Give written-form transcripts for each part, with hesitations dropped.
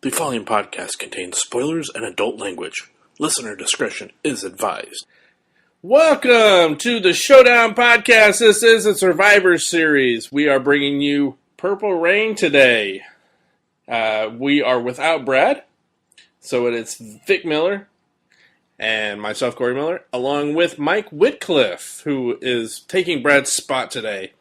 The following podcast contains spoilers and adult language. Listener discretion is advised. Welcome to the Showdown Podcast. This is a Survivor series. We are bringing you Purple Rain today. We are without Brad, so it's Vic Miller and myself, Corey Miller, along with Mike Witcliff, who is taking Brad's spot today.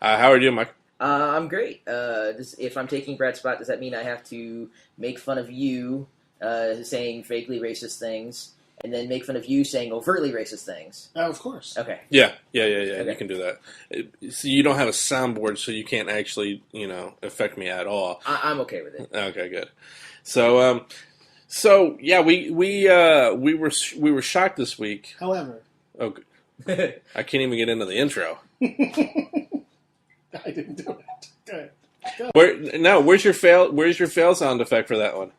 How are you doing, Mike? I'm great. If I'm taking Brad's spot, does that mean I have to make fun of you saying vaguely racist things, and then make fun of you saying overtly racist things? Of course. Okay. Yeah. Okay. You can do that. So you don't have a soundboard, so you can't actually, affect me at all. I'm okay with it. Okay, good. So yeah, we were shocked this week. However, I can't even get into the intro. I didn't do it. Good. Where's your fail? Where's your fail sound effect for that one?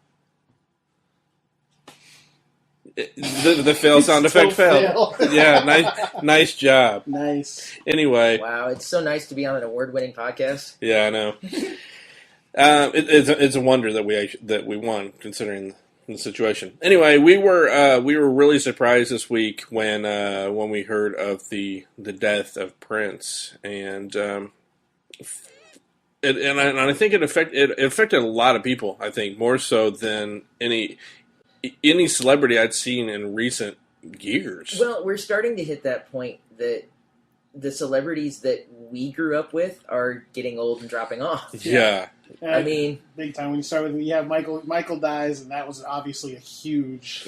The fail sound effect failed. Yeah, nice job. Nice. Anyway, Wow, it's so nice to be on an award-winning podcast. yeah, I know. It's a wonder that we won, considering the situation. Anyway, we were really surprised this week when we heard of the death of Prince, and I think it affected a lot of people. I think more so than any celebrity I'd seen in recent years. Well, we're starting to hit that point that the celebrities that we grew up with are getting old and dropping off. Yeah. I mean, big time. When you start with, you have Michael dies, and that was obviously a huge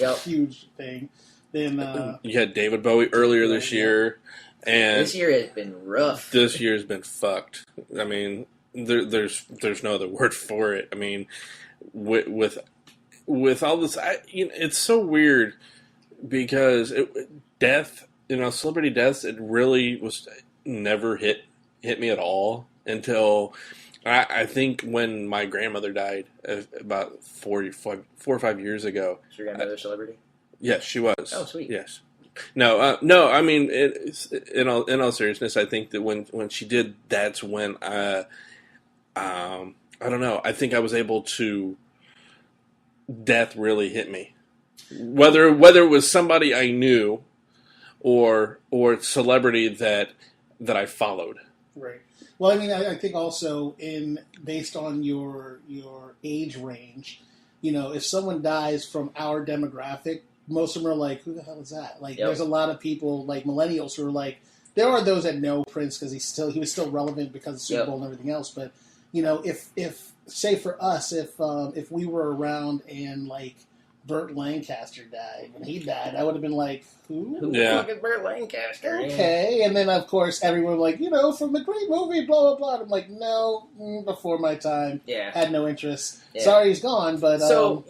thing. Then you had David Bowie earlier this year, and this year has been rough. This year's been fucked. I mean, there's no other word for it. I mean, with all this, it's so weird because death, celebrity deaths, it really was never hit me at all until I think when my grandmother died about 4 or 5 years ago. Is your grandmother a celebrity? Yes, she was. Oh, sweet. Yes. No. I mean, in all seriousness, I think that when she did, that's when I don't know. I think I was able to. Death really hit me. Whether it was somebody I knew, or celebrity that I followed. Right. Well, I mean, I think also based on your age range, if someone dies from our demographic, most of them are like, who the hell is that? Like, There's a lot of people, like millennials, who are like, there are those that know Prince because he was still relevant because of Super Bowl and everything else. But, if say for us, if we were around and like Burt Lancaster died, when he died, I would have been like, who? Who the fuck is Burt Lancaster? Okay, and then of course everyone like, from the great movie, blah blah blah. I'm like, no, before my time. Yeah, had no interest. Yeah. Sorry, he's gone. But so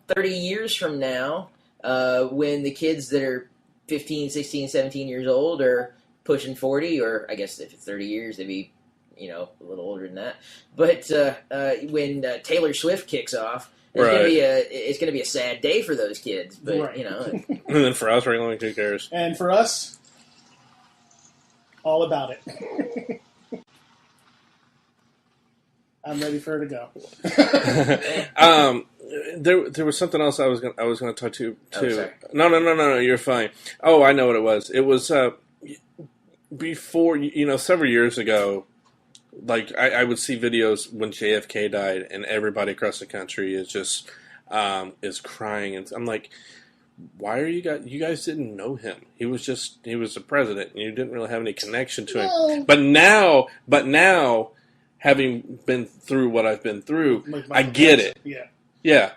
30 years from now, when the kids that are 15, 16, 17 years old are pushing 40, or I guess if it's 30 years, they'd be a little older than that. But when Taylor Swift kicks off, it's gonna be a sad day for those kids. But right. And then for us, who cares? And for us, all about it. I'm ready for her to go. There was something else I was gonna talk to you too. No, you're fine. Oh, I know what it was. It was before several years ago. Like I would see videos when JFK died, and everybody across the country is just is crying, and I'm like, why are you guys didn't know him? He was a president, and you didn't really have any connection to him. But now, having been through what I've been through, I get it. Yeah.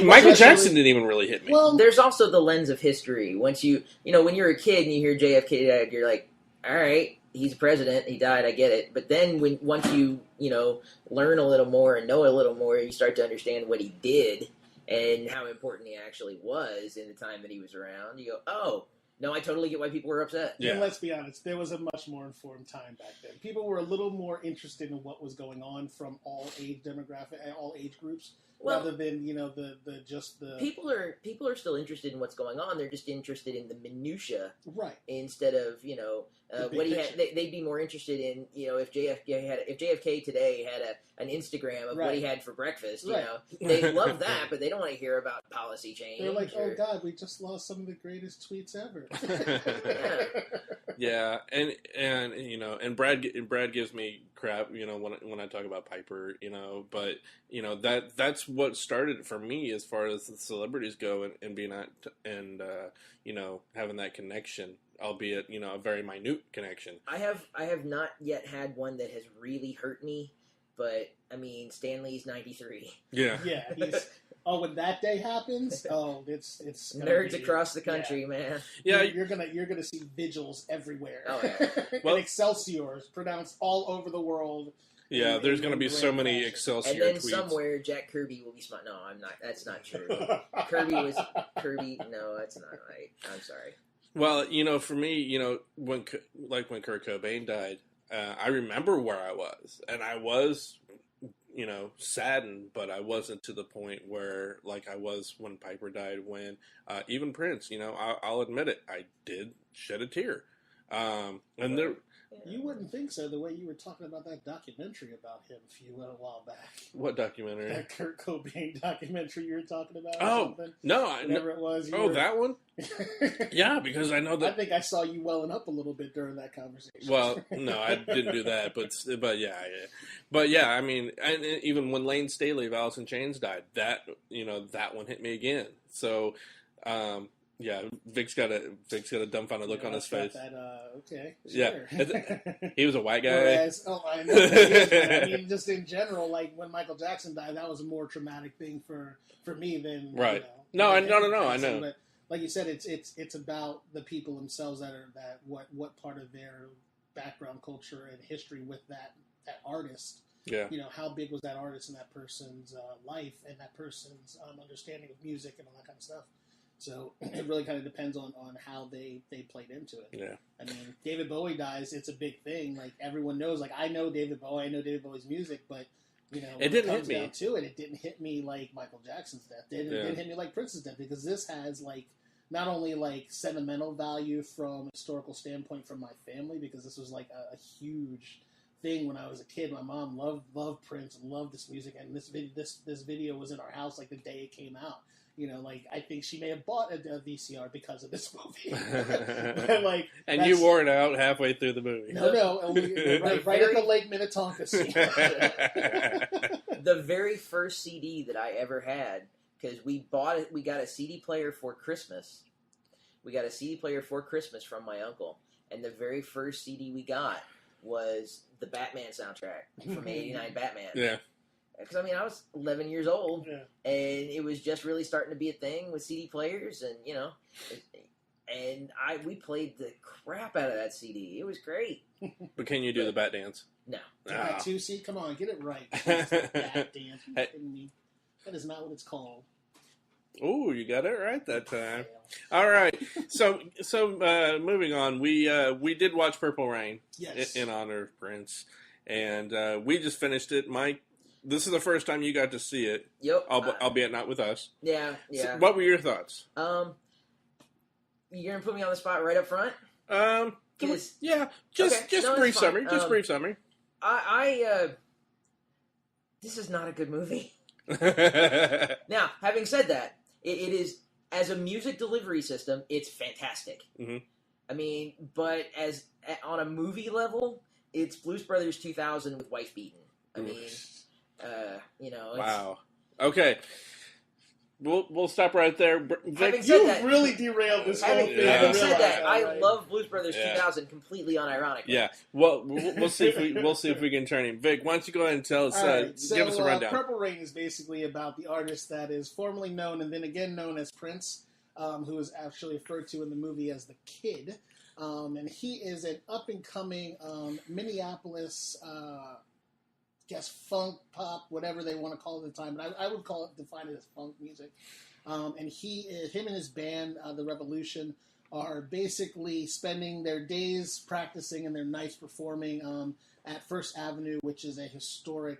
Michael Jackson didn't even really hit me. Well, there's also the lens of history. Once when you're a kid and you hear JFK died, you're like, all right. He's president. He died. I get it. But then once you learn a little more and know a little more, you start to understand what he did and how important he actually was in the time that he was around. You go, oh, No, I totally get why people were upset. Yeah. And let's be honest, there was a much more informed time back then. People were a little more interested in what was going on from all age demographic, all age groups. Rather than the people are still interested in what's going on. They're just interested in the minutia, right? Instead of what he had. They'd be more interested in if JFK today had an Instagram of what he had for breakfast. They love that, but they don't want to hear about policy change. They're like, oh God, we just lost some of the greatest tweets ever. Yeah, and Brad gives me crap, when I talk about Piper, but that's what started it for me as far as the celebrities go and being at and having that connection, albeit a very minute connection. I have not yet had one that has really hurt me, but I mean Stanley's 93. Yeah. When that day happens, it's nerds across the country, man. Yeah, you're gonna see vigils everywhere. Oh yeah, and Excelsior's pronounced all over the world. Yeah, there's going to be so many Excelsior tweets. And then tweets. Somewhere Jack Kirby will be smart. No, I'm not. That's not true. Kirby. No, that's not right. I'm sorry. Well, for me, when Kurt Cobain died, I remember where I was, and I was, saddened, but I wasn't to the point where like I was when Piper died. When even Prince, I'll admit it, I did shed a tear. You wouldn't think so, the way you were talking about that documentary about him a while back. What documentary? That Kurt Cobain documentary you were talking about. Whatever it was. That one. Yeah, because I know that. I think I saw you welling up a little bit during that conversation. Well, no, I didn't do that, but yeah. I mean, and even when Lane Staley of Alice in Chains died, that one hit me again. So. Yeah, Vic's got a dumbfounded look on his face. Okay, sure. Yeah, he was a white guy. I know. I mean, just in general, like when Michael Jackson died, that was a more traumatic thing for me than right. No, I know. But like you said, it's about the people themselves what part of their background, culture, and history with that artist. Yeah. How big was that artist in that person's life and that person's understanding of music and all that kind of stuff. So it really kind of depends on how they played into it. Yeah. I mean, David Bowie dies, it's a big thing. Like, everyone knows. Like, I know David Bowie, I know David Bowie's music, but, it didn't hit me. Down to it didn't hit me like Michael Jackson's death. It didn't hit me like Prince's death, because this has, like, not only, like, sentimental value from a historical standpoint from my family, because this was, like, a huge thing when I was a kid. My mom loved Prince and loved this music, and this video was in our house, like, the day it came out. I think she may have bought a VCR because of this movie. But, and you wore it out halfway through the movie. No, right at the Lake Minnetonka scene. The very first CD that I ever had, because we got a CD player for Christmas. We got a CD player for Christmas from my uncle, and the very first CD we got was the Batman soundtrack from '89 Batman. Yeah. Because, I mean, I was 11 years old, and it was just really starting to be a thing with CD players, and, we played the crap out of that CD. It was great. But can you do the Bat Dance? No. Bat 2C? Come on, get it right. Bat Dance. Are you kidding me? That is not what it's called. Oh, you got it right that time. All right. So moving on. We did watch Purple Rain in honor of Prince, and we just finished it. Mike, this is the first time you got to see it. Yep. Albeit not with us. Yeah. So what were your thoughts? You're gonna put me on the spot right up front. Just brief summary. Just brief summary. This is not a good movie. Now, having said that, it is, as a music delivery system, it's fantastic. Mm-hmm. I mean, but on a movie level, it's Blues Brothers 2000 with Wife Beaten. I mean, wow. Okay. We'll stop right there. Having said that, really derailed this whole thing. Having said that, I love Blues Brothers 2000 completely unironically. Yeah. Well, we'll see if we can turn him. Vic, why don't you go ahead and tell us? Give us a rundown. Purple Rain is basically about the artist that is formerly known and then again known as Prince, who is actually referred to in the movie as the Kid, and he is an up and coming Minneapolis. Funk, pop, whatever they want to call it at the time, but I would define it as funk music. And him and his band, The Revolution, are basically spending their days practicing and their nights performing at First Avenue, which is a historic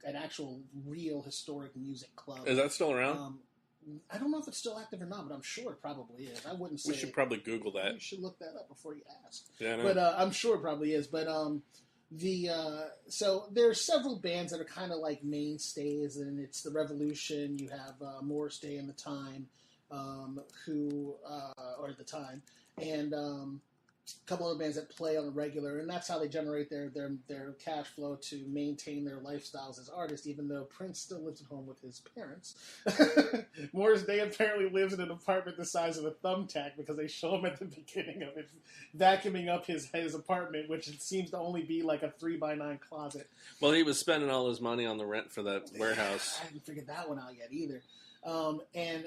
an actual real historic music club. Is that still around? I don't know if it's still active or not, but I'm sure it probably is. I wouldn't say. We should probably Google that. You should look that up before you ask. Yeah, I know. But I'm sure it probably is. But so there's several bands that are kind of like mainstays, and it's the Revolution. You have Morris Day and the Time. Or at the time, and a couple other bands that play on a regular, and that's how they generate their cash flow to maintain their lifestyles as artists, even though Prince still lives at home with his parents. Morris Day apparently lives in an apartment the size of a thumbtack because they show him at the beginning of it vacuuming up his apartment, which it seems to only be like a 3x9 closet. Well, he was spending all his money on the rent for that warehouse. I haven't figured that one out yet either. And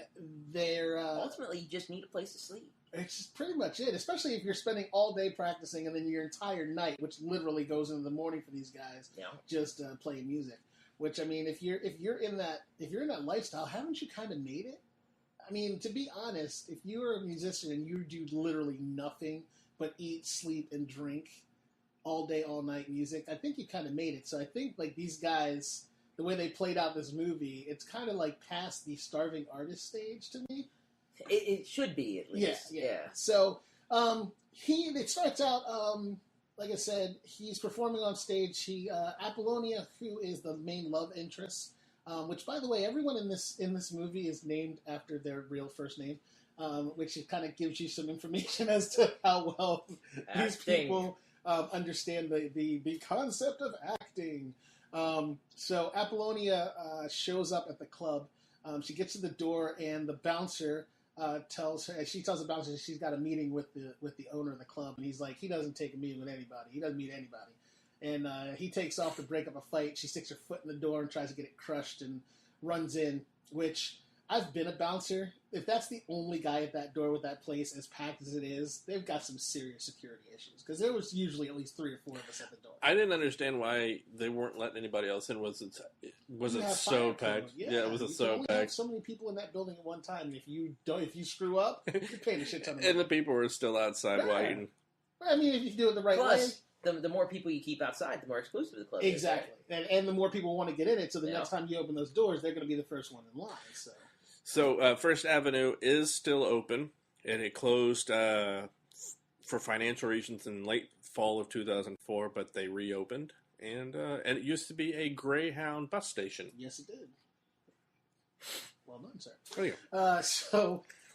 they're ultimately you just need a place to sleep. It's just pretty much it, especially if you're spending all day practicing and then your entire night, which literally goes into the morning for these guys, just playing music. Which, I mean, if you're in that lifestyle, haven't you kind of made it? I mean, to be honest, if you're a musician and you do literally nothing but eat, sleep, and drink all day, all night music, I think you kind of made it. So I think like these guys, the way they played out this movie, it's kind of like past the starving artist stage to me. It should be, at least. Yeah. So it starts out, like I said, he's performing on stage. Apollonia, who is the main love interest, which, by the way, everyone in this movie is named after their real first name, which kind of gives you some information as to how well these people understand the concept of acting. So Apollonia shows up at the club. She gets to the door, and the bouncer tells the bouncer she's got a meeting with the owner of the club, and he's like, he doesn't take a meeting with anybody. He doesn't meet anybody. And he takes off to break up a fight. She sticks her foot in the door and tries to get it crushed and runs in, which I've been a bouncer. If that's the only guy at that door with that place, as packed as it is, they've got some serious security issues. Because there was usually at least 3 or 4 of us at the door. I didn't understand why they weren't letting anybody else in. Was it so packed? Yeah, it was you so can only packed. have so many people in that building at one time. If you screw up, you're paying a shit ton of money. And the people were still outside waiting. I mean, if you do it the right way. The more people you keep outside, the more exclusive the club is. Exactly. And the more people want to get in it, so the next time you open those doors, they're going to be the first one in line. So First Avenue is still open, and it closed for financial reasons in late fall of 2004, but they reopened, and it used to be a Greyhound bus station. Yes, it did. Well done, sir.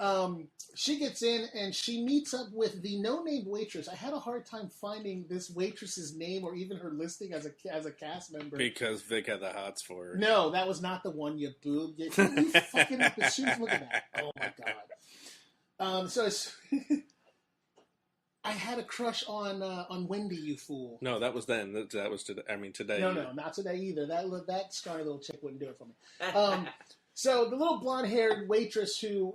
Oh, she gets in, and she meets up with the no-name waitress. I had a hard time finding this waitress's name or even her listing as a cast member. Because Vic had the hots for her. No, that was not the one, you boob. You fucking up as soon as look at that. Oh, my God. I had a crush on Wendy, you fool. No, that was then. That was today. I mean, today. No, not today either. That scrawny little chick wouldn't do it for me. So the little blonde-haired waitress who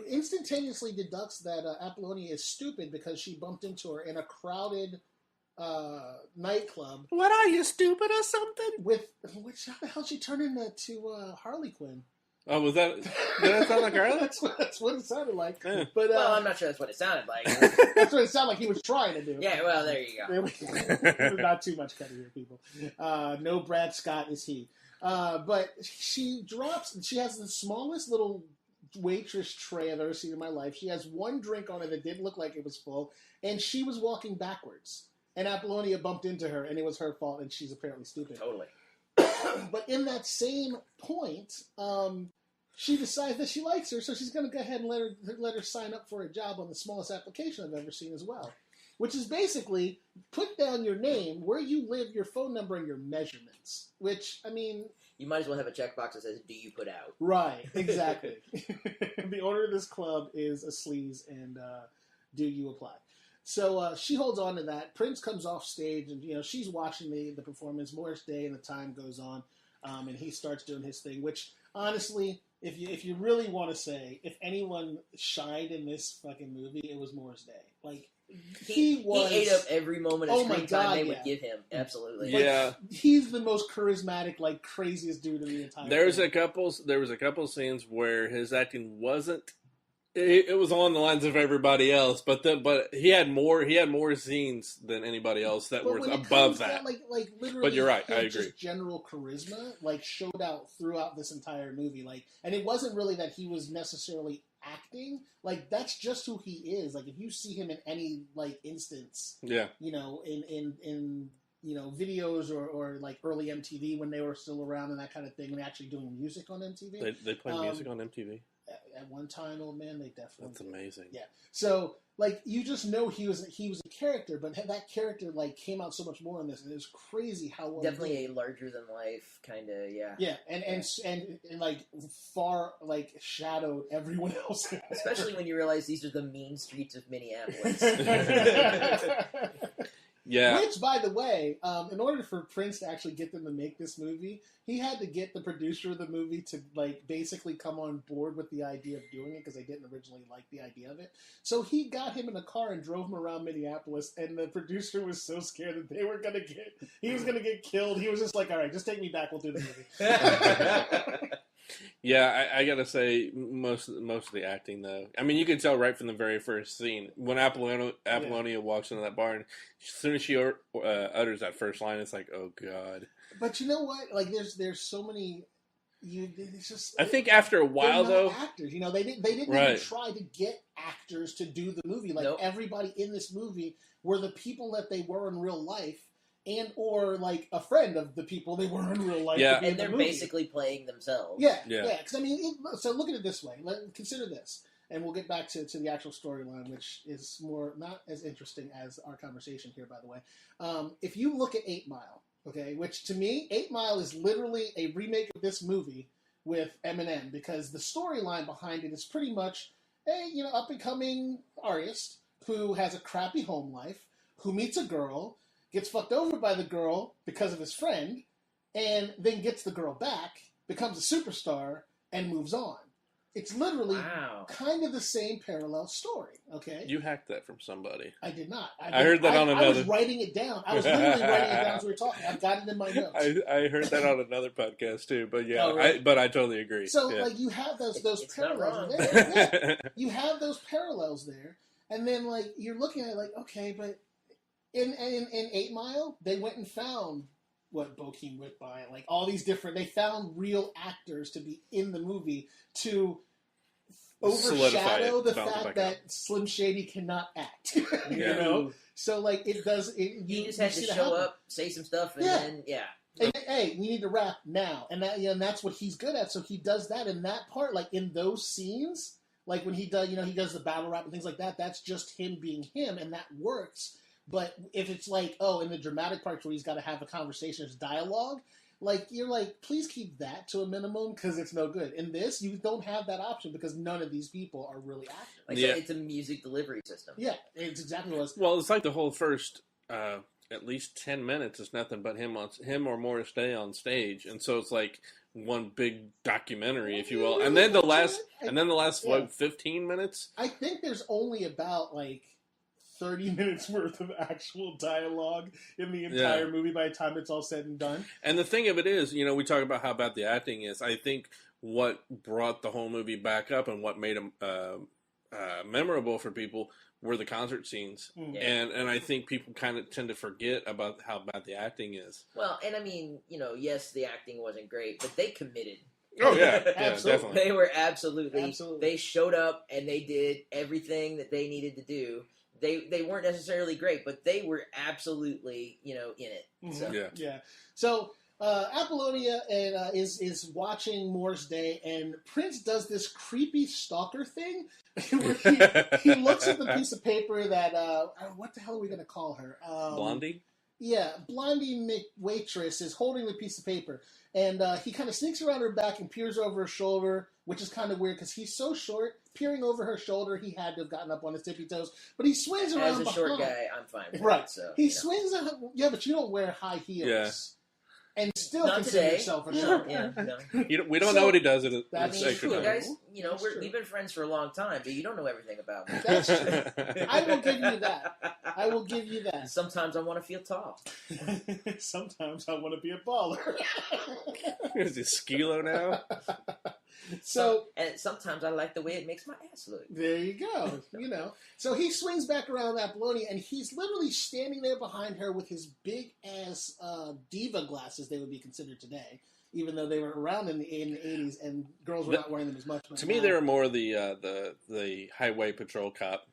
instantaneously deducts that Apollonia is stupid because she bumped into her in a crowded nightclub. What are you, stupid or something? How the hell she turned into Harley Quinn? Oh, was that? Did that sound like Harley? That's what it sounded like. Yeah. But I'm not sure that's what it sounded like. That's what it sounded like he was trying to do. Yeah, well, there you go. Not too much cutting here, people. No Brad Scott is he. But she has the smallest little waitress tray I've ever seen in my life. She has one drink on it that didn't look like it was full, and she was walking backwards. And Apollonia bumped into her, and it was her fault, and she's apparently stupid. Totally. But in that same point, she decides that she likes her, so she's going to go ahead and let her sign up for a job on the smallest application I've ever seen as well. Which is basically, put down your name, where you live, your phone number, and your measurements. Which, I mean... You might as well have a checkbox that says, do you put out? Right, exactly. The owner of this club is a sleaze, and do you apply? So she holds on to that. Prince comes off stage, and she's watching the performance. Morris Day and the time goes on, and he starts doing his thing, which, honestly... If you really want to say, if anyone shined in this fucking movie, it was Morris Day. Like, he ate up every moment of screen time they would give him. Absolutely. Yeah. He's the most charismatic, like, craziest dude in the entire There was a couple scenes where his acting wasn't It was on the lines of everybody else, but he had more scenes than anybody else that were above that. Like literally, but you're right, I agree. Just general charisma like showed out throughout this entire movie. Like, and it wasn't really that he was necessarily acting. Like, that's just who he is. Like, if you see him in any like instance, you know, in videos or like early MTV when they were still around and that kind of thing, and actually doing music on MTV. They played music on MTV. At one time, old man, they definitely. That's amazing. Yeah. So, like, you just know he was a character, but that character like came out so much more in this, and it was crazy how well. Definitely a larger than life kind of, yeah. Yeah, and like far like shadowed everyone else. Especially when you realize these are the mean streets of Minneapolis. Yeah. Which, by the way, in order for Prince to actually get them to make this movie, he had to get the producer of the movie to like basically come on board with the idea of doing it because they didn't originally like the idea of it. So he got him in a car and drove him around Minneapolis, and the producer was so scared that he was gonna get killed. He was just like, "All right, just take me back. We'll do the movie." Yeah, I gotta say most of the acting though. I mean, you can tell right from the very first scene when Apollonia walks into that barn. As soon as she utters that first line, it's like, oh god. But you know what? Like, there's so many. It's just. I think after a while though, actors. You know, they didn't even try to get actors to do the movie. Like everybody in this movie were the people that they were in real life. And or like a friend of the people they were in real life. Yeah, and they're basically playing themselves. Yeah. Because I mean, so look at it this way. Consider this, and we'll get back to the actual storyline, which is more not as interesting as our conversation here. By the way, if you look at 8 Mile, okay, which to me, 8 Mile is literally a remake of this movie with Eminem, because the storyline behind it is pretty much a up and coming artist who has a crappy home life, who meets a girl, gets fucked over by the girl because of his friend, and then gets the girl back, becomes a superstar, and moves on. It's literally kind of the same parallel story, okay? You hacked that from somebody. I did not. I heard that on another... I was writing it down. I was literally writing it down as we were talking. I've got it in my notes. I heard that on another podcast, too, but yeah, right. I totally agree. So, like, you have those parallels there. Yeah. You have those parallels there, and then, like, you're looking at it like, okay, but... In 8 Mile, they went and found Bokeem Whitby, like all these different. They found real actors to be in the movie to overshadow the fact that Slim Shady cannot act. You know, so like it does. He just had to show up, say some stuff, and then And, hey, we need to rap now, and and that's what he's good at. So he does that in that part, like in those scenes, like when he does, he does the battle rap and things like that. That's just him being him, and that works. But if it's like, in the dramatic parts where he's got to have a conversation, there's dialogue, like, you're like, please keep that to a minimum because it's no good. In this, you don't have that option because none of these people are really actors. Like, it's a music delivery system. Yeah, it's exactly what it was. Well, it's like the whole first, at least 10 minutes is nothing but him or Morris Day on stage. And so it's like one big documentary, if you will. And then the last 15 minutes? I think there's only about, 30 minutes worth of actual dialogue in the entire movie by the time it's all said and done. And the thing of it is, we talk about how bad the acting is. I think what brought the whole movie back up and what made them memorable for people were the concert scenes. Mm-hmm. And I think people kind of tend to forget about how bad the acting is. Well, and I mean, yes, the acting wasn't great, but they committed. Oh, yeah, definitely. They were absolutely. They showed up and they did everything that they needed to do. They weren't necessarily great, but they were absolutely, in it. Mm-hmm. So. Yeah. So Apollonia is watching Morris Day, and Prince does this creepy stalker thing where he looks at the piece of paper that what the hell are we going to call her? Blondie. Yeah, Blondie waitress is holding the piece of paper, and he kind of sneaks around her back and peers over her shoulder, which is kind of weird because he's so short. Peering over her shoulder, he had to have gotten up on his tippy toes, but he swings around behind. As a short guy, I'm fine with right. It, so, he swings, but you don't wear high heels. And still not consider today. yourself a short guy. No. We don't know what he does. That's true, guys. We've been friends for a long time, but you don't know everything about me. That's true. I will give you that. Sometimes I want to feel tall. Sometimes I want to be a baller. Is he Skilo now? So and sometimes I like the way it makes my ass look. There you go. So he swings back around that baloney, and he's literally standing there behind her with his big ass diva glasses. They would be considered today, even though they were around in the 80s, and girls were not wearing them as much. To me, they were more the highway patrol cop.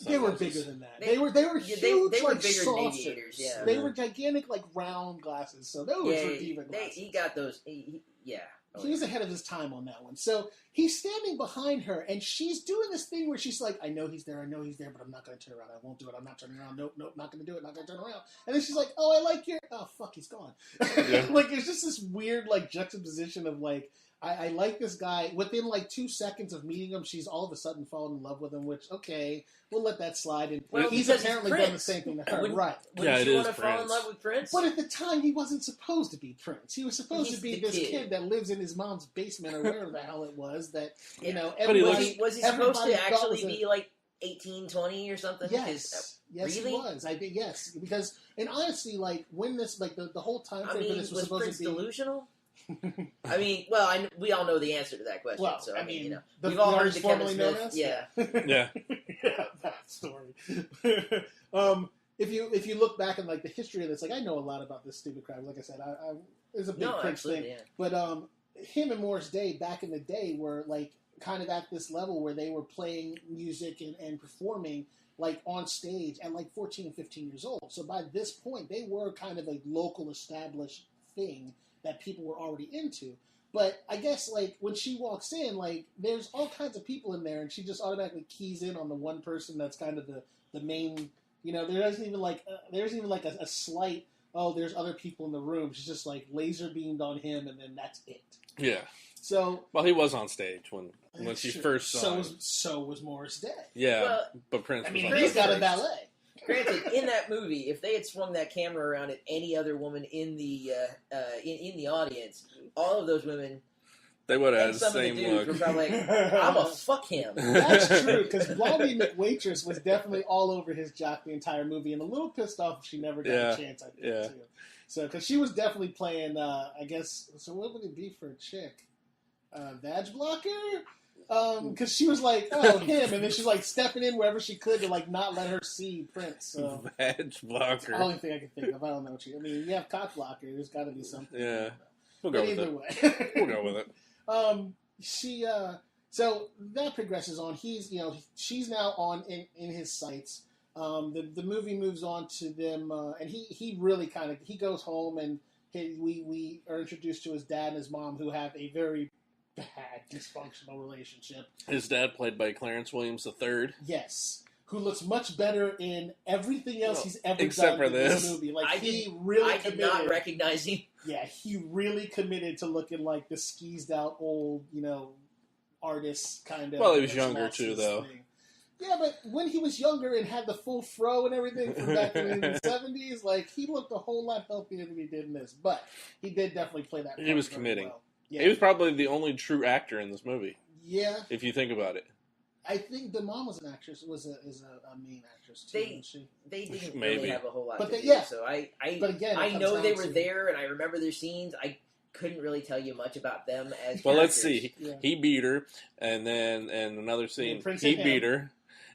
They were bigger than that. They were huge, they were like bigger saucers. Than aviators. Yeah, they were gigantic, like round glasses. So those were diva glasses. He got those. He was ahead of his time on that one. So he's standing behind her, and she's doing this thing where she's like, I know he's there, but I'm not going to turn around. I won't do it. I'm not turning around. Nope, not going to do it. Not going to turn around. And then she's like, oh, I like your... Oh, fuck, he's gone. Yeah. Like, it's just this weird, like, juxtaposition of, like, I like this guy. Within, like, 2 seconds of meeting him, she's all of a sudden fallen in love with him, which, okay, we'll let that slide. And he's apparently done the same thing to her. Right. Wouldn't you want to fall in love with Prince? But at the time, he wasn't supposed to be Prince. He was supposed to be this kid that lives in his mom's basement or wherever the hell it was that, everybody... Was he supposed to actually be, like, 18, 20 or something? Yes. Yes, really? He was. I think, yes. Because, and honestly, like, when this, like, the whole time frame for this was supposed Prince to be... delusional? I mean, well, we all know the answer to that question. Well, so I mean, we've all heard the Kevin Smith. Yeah. Yeah. That story. If you look back at like the history of this, like I know a lot about this stupid crap. Like I said, it's a big Prince thing. Yeah. But him and Morris Day back in the day were like kind of at this level where they were playing music and performing like on stage at like 14 and 15 years old. So by this point, they were kind of a local established thing that people were already into. But I guess, like, when she walks in, like, there's all kinds of people in there, and she just automatically keys in on the one person that's kind of the main, there's even a slight, oh, there's other people in the room. She's just, like, laser beamed on him, and then that's it. Yeah. So... Well, he was on stage when she first saw him. So was Morris Day. Yeah, but Prince was on he's got a ballet. Granted, in that movie, if they had swung that camera around at any other woman in the in the audience, all of those women, they would have had the some same of the dudes look. were probably like, "I'm gonna fuck him." That's true because Blondie McWaitress was definitely all over his jock the entire movie, and a little pissed off if she never got a chance. I think too. So because she was definitely playing, I guess. So what would it be for a chick? Vag blocker. Because she was like, oh, him, and then she's like stepping in wherever she could to like not let her see Prince. So Vag blocker. That's the only thing I can think of. I don't know what I mean, you have cock blocker. There's got to be something. Yeah, we'll go with it. We'll go with it. So that progresses on. She's now on in his sights. The movie moves on to them, and he really he goes home, and we are introduced to his dad and his mom, who have a very bad, dysfunctional relationship. His dad, played by Clarence Williams III. Yes. Who looks much better in everything else he's ever except done for this movie. Like, I did not recognize him. Yeah, he really committed to looking like the skeezed out old, artist kind of. Well, he was younger too, though. Thing. Yeah, but when he was younger and had the full fro and everything from back in the 70s, like, he looked a whole lot healthier than he did in this. But he did definitely play that part. He was committing. Well. Yeah. He was probably the only true actor in this movie. Yeah. If you think about it. I think the mom was an actress, is a main actress too, isn't she? They didn't really have a whole lot to do. Yeah. So I know they were there, and I remember their scenes. I couldn't really tell you much about them as well, characters. Let's see. Yeah. He beat her, and then another scene, he beat her.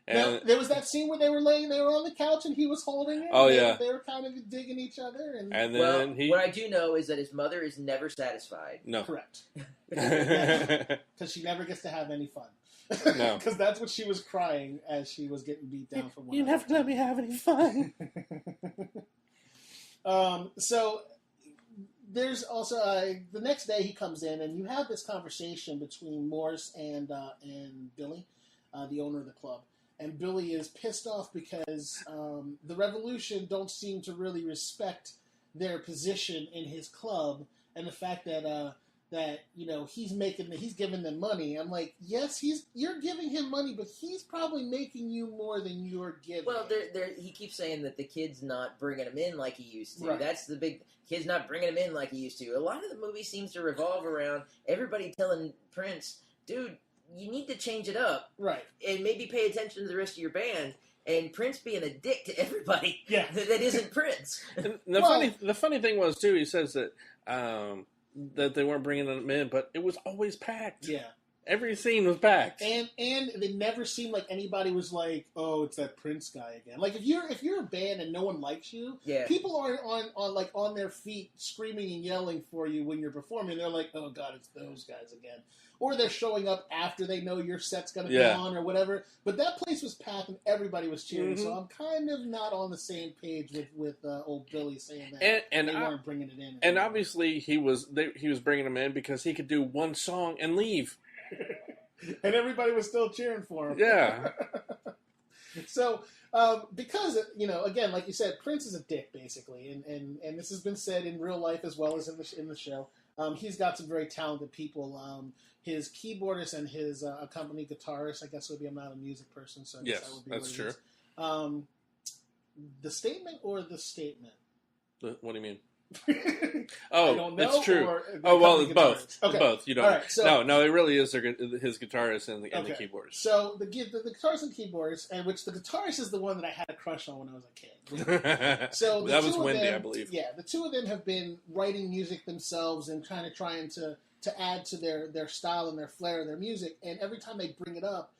Now, there was that scene where they were on the couch and he was holding her. Oh, yeah. They were kind of digging each other. And then what I do know is that his mother is never satisfied. No. Correct. Because she never gets to have any fun. No. Because that's what she was crying as she was getting beat down for one. You never let me have any fun. So there's also the next day he comes in and you have this conversation between Morris and Billy, the owner of the club. And Billy is pissed off because the Revolution don't seem to really respect their position in his club, and the fact that he's giving them money. I'm like, yes, you're giving him money, but he's probably making you more than you're giving. Well, he keeps saying that the kid's not bringing him in like he used to. Right. That's the big kid's not bringing him in like he used to. A lot of the movie seems to revolve around everybody telling Prince, dude, you need to change it up. Right. And maybe pay attention to the rest of your band. And Prince being a dick to everybody that isn't Prince. The funny thing was, too, he says that that they weren't bringing them in, but it was always packed. Yeah. Every scene was packed, and it never seemed like anybody was like, "Oh, it's that Prince guy again." Like if you're a band and no one likes you, people are on their feet screaming and yelling for you when you're performing. They're like, "Oh God, it's those guys again," or they're showing up after they know your set's going to be on or whatever. But that place was packed and everybody was cheering. So I'm kind of not on the same page with old Billy saying that and they weren't bringing it in. And obviously he was bringing them in because he could do one song and leave. And everybody was still cheering for him. Yeah. So, because, again, like you said, Prince is a dick, basically. And this has been said in real life as well as in the show. He's got some very talented people. His keyboardist and his accompanying guitarist, I guess, would be I'm not a music person, so I guess that would be that's true. The statement or the statement? What do you mean? I don't know, it's true. It's both. Okay. Both. You don't. Right, so, no, it really is his guitarist and the keyboardist. So the guitarist and keyboardist, and which the guitarist is the one that I had a crush on when I was a kid. So that was Wendy, I believe. Yeah, the two of them have been writing music themselves and trying to add to their style and their flair and their music. And every time they bring it up,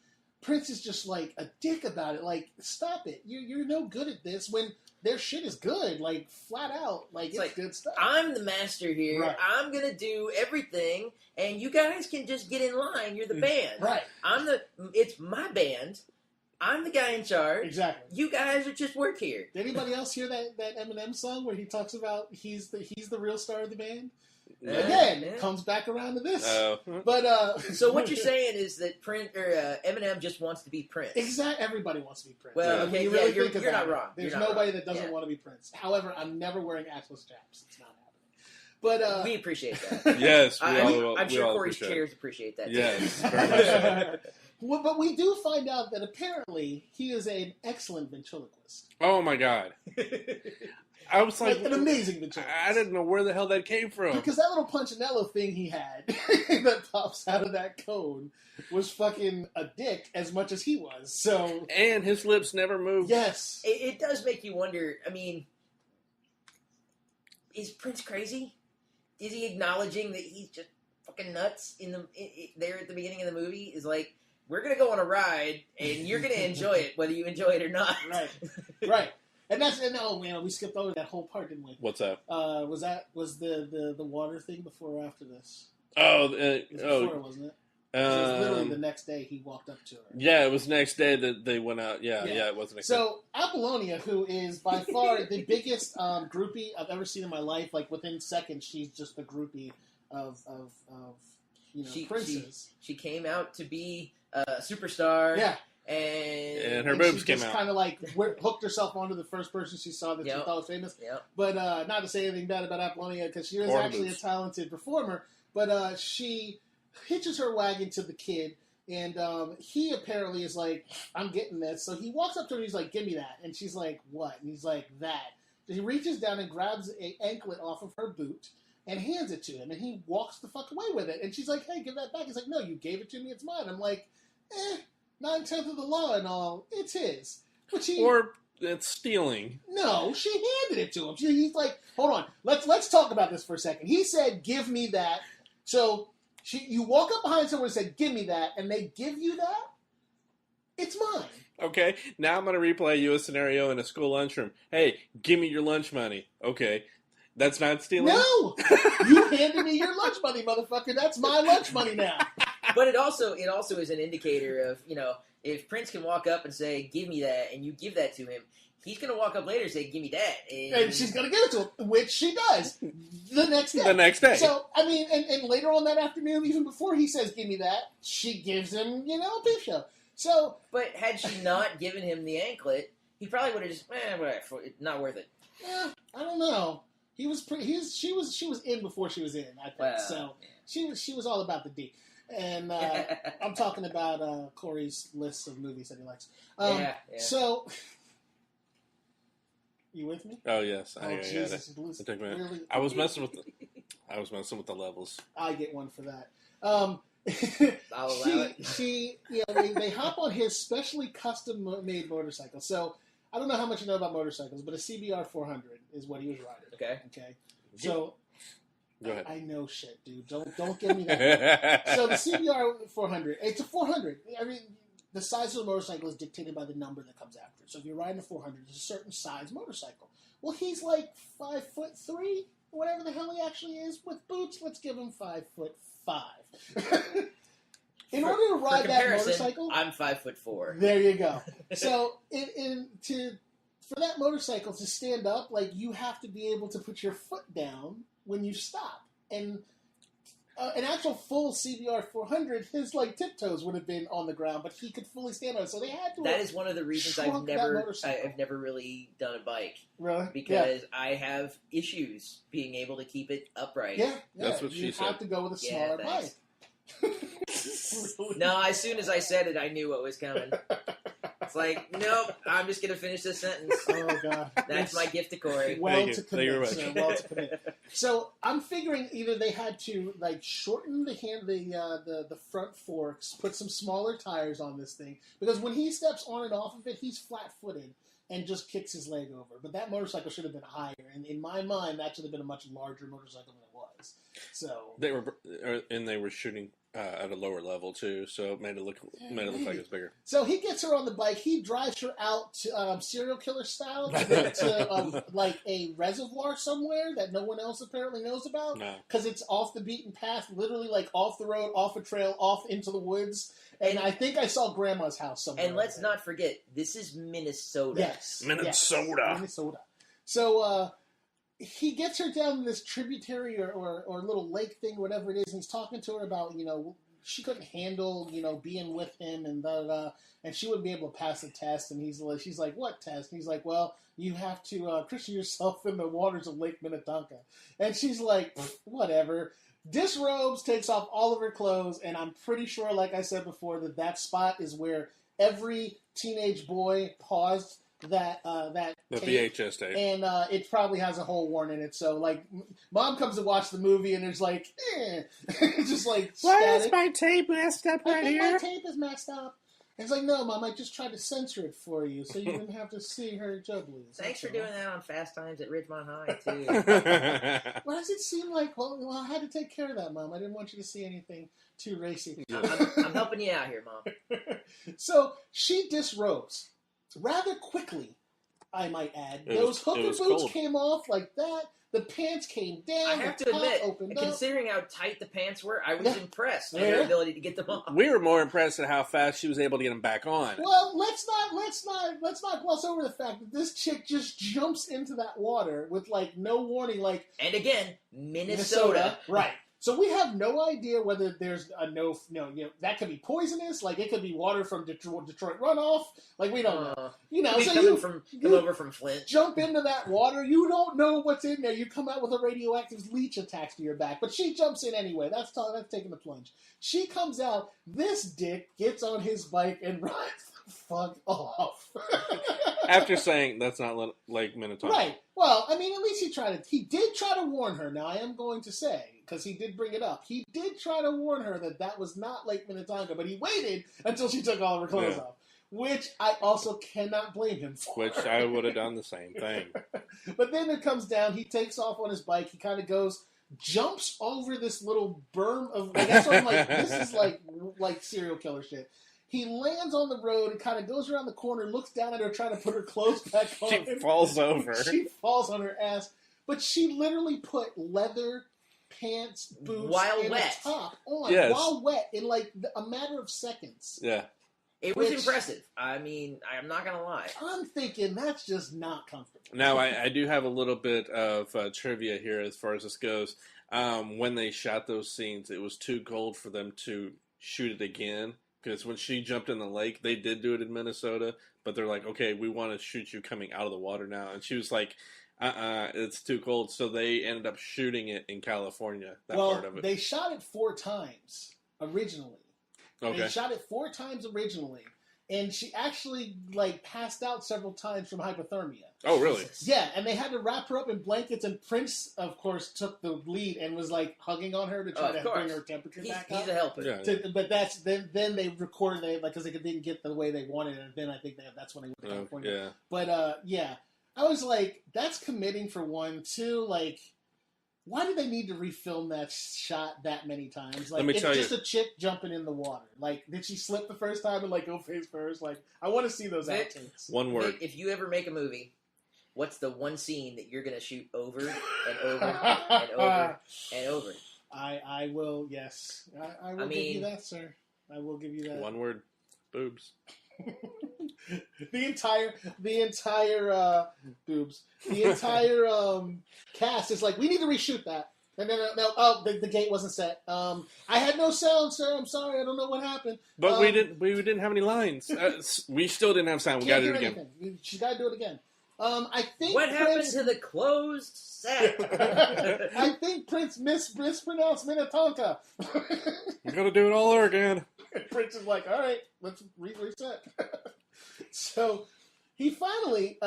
Prince is just like a dick about it. Like, stop it! You're no good at this when their shit is good, like flat out, like it's good stuff. I'm the master here. Right. I'm gonna do everything, and you guys can just get in line. You're the band, right? It's my band. I'm the guy in charge. Exactly. You guys are just work here. Did anybody else hear that Eminem song where he talks about he's the real star of the band? Again, comes back around to this. But so what you're saying is that Eminem just wants to be Prince. Exactly. Everybody wants to be Prince. Well, okay, you're not wrong. There's nobody that doesn't want to be Prince. However, I'm never wearing axle straps. It's not happening. But we appreciate that. Yes, I'm sure Corey's chairs appreciate that. Yes, very much so. Well, but we do find out that apparently he is an excellent ventriloquist. Oh my God. I was like an amazing ventriloquist. I didn't know where the hell that came from. Because that little Punchinello thing he had that pops out of that cone was fucking a dick as much as he was. So, and his lips never moved. Yes. It does make you wonder, I mean, is Prince crazy? Is he acknowledging that he's just fucking nuts there at the beginning of the movie? Is like, we're going to go on a ride, and you're going to enjoy it, whether you enjoy it or not. Right. We skipped over that whole part, didn't we? What's that? Was the water thing before or after this? It was before, wasn't it? It was literally the next day he walked up to her. Yeah, it was the next day that they went out. Yeah, it wasn't. So Apollonia, who is by far the biggest groupie I've ever seen in my life, like within seconds, she's just the groupie of princes. She came out to be a superstar. Yeah. And her boobs came out. She just kind of like hooked herself onto the first person she saw that she thought was famous. Yep. But not to say anything bad about Apollonia, because she was actually a talented performer. But she hitches her wagon to the kid, and he apparently is like, I'm getting this. So he walks up to her and he's like, give me that. And she's like, what? And he's like, that. So he reaches down and grabs an anklet off of her boot and hands it to him. And he walks the fuck away with it. And she's like, hey, give that back. He's like, no, you gave it to me. It's mine. I'm like, 9/10 of the law and all, it's his. Or it's stealing. No, she handed it to him. He's like, hold on, let's talk about this for a second. He said, give me that. So you walk up behind someone and said, give me that, and they give you that? It's mine. Okay, now I'm going to replay you a scenario in a school lunchroom. Hey, give me your lunch money. Okay, that's not stealing? No! You handed me your lunch money, motherfucker. That's my lunch money now. But it also is an indicator of, if Prince can walk up and say, give me that, and you give that to him, he's going to walk up later and say, give me that. And she's going to give it to him, which she does the next day. The next day. So, I mean, and later on that afternoon, even before he says, give me that, she gives him, a peep show. So, but had she not given him the anklet, he probably would have just, whatever, not worth it. Yeah, I don't know. She was in before she was in, I think. Well, so, she was all about the D. And I'm talking about Corey's list of movies that he likes. Yeah. So, you with me? Oh yes, Jesus, it took me. Really? I was messing with the levels. I get one for that. I'll allow it. They hop on his specially custom-made motorcycle. So I don't know how much you know about motorcycles, but a CBR 400 is what he was riding. Okay. So. Go ahead. I know shit, dude. Don't give me that. So the CBR 400, it's a 400. I mean, the size of the motorcycle is dictated by the number that comes after it. So if you're riding a 400, it's a certain size motorcycle. Well, he's like 5'3", whatever the hell he actually is with boots. Let's give him 5'5". In order to ride that motorcycle, I'm 5'4". There you go. So for that motorcycle to stand up, like you have to be able to put your foot down when you stop. And an actual full CBR 400, his like tiptoes would have been on the ground, but he could fully stand on it. So they had to. That is one of the reasons I've never really done a bike. Really? Because I have issues being able to keep it upright. Yeah. That's what she said. You have to go with a smaller bike. No, as soon as I said it, I knew what was coming. It's like, nope, I'm just going to finish this sentence. Oh, God. That's my gift to Corey. Well to commit. So I'm figuring either they had to like shorten the front forks, put some smaller tires on this thing, because when he steps on and off of it, he's flat-footed and just kicks his leg over. But that motorcycle should have been higher, and in my mind, that should have been a much larger motorcycle than it was. So were shooting at a lower level too, so it made it look like it's bigger. So he gets her on the bike. He drives her out to serial killer style to like a reservoir somewhere that no one else apparently knows about, because it's off the beaten path, literally like off the road, off a trail, off into the woods. And I think I saw Grandma's house somewhere. And let's not forget, this is Minnesota. Yes, Minnesota. So he gets her down this tributary or little lake thing, whatever it is, and he's talking to her about, she couldn't handle, being with him and and she wouldn't be able to pass the test. And she's like, what test? And he's like, well, you have to christen yourself in the waters of Lake Minnetonka. And she's like, whatever. Disrobes, takes off all of her clothes, and I'm pretty sure, like I said before, that spot is where every teenage boy paused the VHS tape, and it probably has a hole worn in it. So, like, Mom comes to watch the movie, and there's like, just like, why static. is my tape messed up right here? My tape is messed up. And it's like, no, Mom, I just tried to censor it for you, so you didn't have to see her jugglies. Thanks for doing that on Fast Times at Ridgemont High, too. Why does it seem like, well, I had to take care of that, Mom. I didn't want you to see anything too racy. I'm helping you out here, Mom. So she disrobes rather quickly, I might add. Those hooker boots came off like that. The pants came down. I have to admit, considering how tight the pants were, I was impressed at her ability to get them off. We were more impressed at how fast she was able to get them back on. Well, let's not gloss over the fact that this chick just jumps into that water with like no warning, like. And again, Minnesota. Right. So we have no idea whether there's that could be poisonous, like it could be water from Detroit runoff, like we don't know. Come over from Flint. Jump into that water, you don't know what's in there. You come out with a radioactive leech attached to your back, but she jumps in anyway. That's taking the plunge. She comes out. This dick gets on his bike and rides the fuck off. After saying that's not like Minnetonka. Right. Well, I mean, at least he did try to warn her. Now, I am going to say, because he did bring it up, he did try to warn her that was not Lake Minnetonka, but he waited until she took all of her clothes off, which I also cannot blame him for. Which I would have done the same thing. But then it comes down, he takes off on his bike, he kind of jumps over this little berm of, like, that's what I'm like, this is like serial killer shit. He lands on the road and kind of goes around the corner, looks down at her, trying to put her clothes back on. She falls over. She falls on her ass. But she literally put leather pants, boots, and a top on while wet in like a matter of seconds. Yeah. It was impressive. I mean, I'm not going to lie. I'm thinking that's just not comfortable. Now, I do have a little bit of trivia here as far as this goes. When they shot those scenes, it was too cold for them to shoot it again. Because when she jumped in the lake, they did do it in Minnesota, but they're like, okay, we want to shoot you coming out of the water now. And she was like, it's too cold. So they ended up shooting it in California, part of it. They shot it 4 times originally. Okay. They shot it 4 times originally. And she actually, like, passed out several times from hypothermia. Oh, really? Yeah, and they had to wrap her up in blankets, and Prince, of course, took the lead and was, like, hugging on her to try to bring her temperature back up. He's a helper. Yeah. But then they recorded it, because they didn't get the way they wanted, and then I think that's when they went to California. Yeah. But, I was like, that's committing for one. 2, like, Why do they need to refilm that shot that many times? Like, Let me it's tell just you. a chick jumping in the water. Like, did she slip the first time and, like, go face first? Like, I want to see those outtakes. One word. Vic, if you ever make a movie, what's the one scene that you're going to shoot over and over and over and over? I will, yes. I will give you that, sir. I will give you that. One word. Boobs. The entire boobs. The entire cast is like, we need to reshoot that. And then the gate wasn't set. I had no sound, sir. I'm sorry. I don't know what happened. But we didn't have any lines. We still didn't have sound. We got to do it again. She's got to do it again. I think what happened to the closed set? I think Prince mispronounced Minnetonka. We got to do it all over again. Prince is like, all right, let's reset. So he finally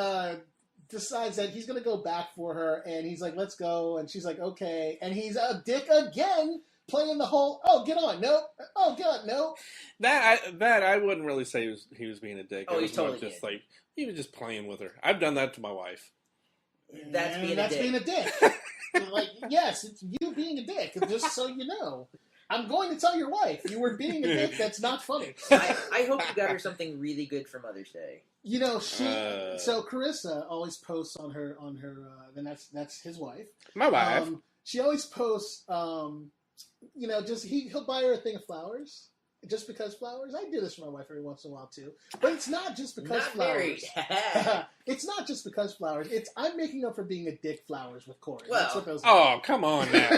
decides that he's going to go back for her, and he's like, let's go. And she's like, okay. And he's a dick again, playing the whole, get on, nope. Oh, God, nope. That I wouldn't really say he was being a dick. Oh, he's totally just like, he was just playing with her. I've done that to my wife. That's being a dick. Like, yes, it's you being a dick, just so you know. I'm going to tell your wife you were being a dick. That's not funny. I hope you got her something really good for Mother's Day. You know, so Carissa always posts on her, and that's his wife. My wife. She always posts, just he'll buy her a thing of flowers. Just because flowers? I do this for my wife every once in a while too. But it's not just because flowers. It's not just because flowers. It's I'm making up for being a dick flowers with Corey. Well, that's what those are. Come on now.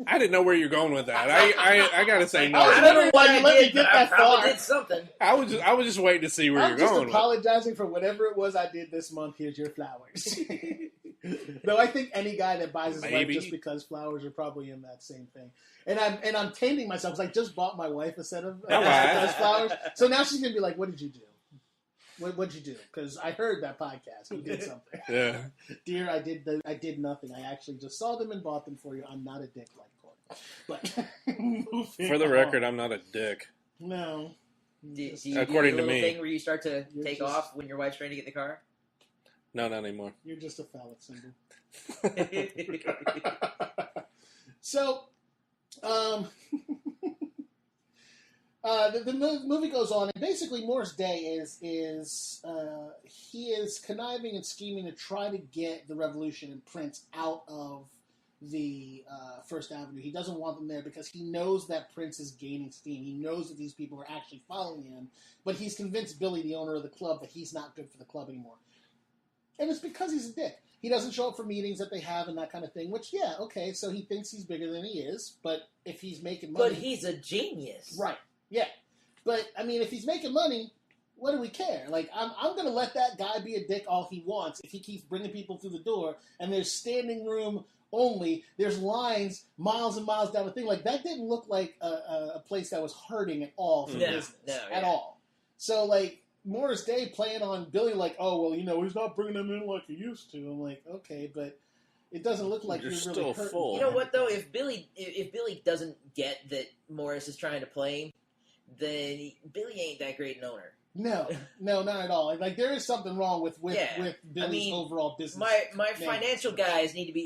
I didn't know where you're going with that. I gotta say no. I don't know why you let me get that far. Did something. I was just waiting to see where you're going. I'm just apologizing for whatever it was I did this month. Here's your flowers. Though I think any guy that buys his wife just because flowers are probably in that same thing. And I'm taming myself because I just bought my wife a set of those flowers. So now she's gonna be like, "What did you do? What'd you do?" Because I heard that podcast. You did something. Yeah, dear, I did nothing. I actually just saw them and bought them for you. I'm not a dick like Corey. But for the record, I'm not a dick. No. Do you According do to me, thing where you start to take off when your wife's trying to get in the car? No, not anymore. You're just a phallic symbol. So, the movie goes on, and basically Morris Day is he is conniving and scheming to try to get the Revolution and Prince out of the First Avenue. He doesn't want them there because he knows that Prince is gaining steam. He knows that these people are actually following him, but he's convinced Billy, the owner of the club, that he's not good for the club anymore. And it's because he's a dick. He doesn't show up for meetings that they have and that kind of thing, which, yeah, okay, so he thinks he's bigger than he is, but if he's making money... But he's a genius. Right, yeah. But, I mean, if he's making money, what do we care? Like, I'm going to let that guy be a dick all he wants if he keeps bringing people through the door, and there's standing room only, there's lines miles and miles down the thing. Like, that didn't look like a place that was hurting at all for business. At all. So, like... Morris Day playing on Billy like, oh, well, he's not bringing them in like he used to. I'm like, okay, but it doesn't look like you're really still hurting. full. You know what, though? If Billy doesn't get that Morris is trying to play him, then Billy ain't that great an owner. No, not at all. Like there is something wrong with Billy's overall business. My financial guys need to be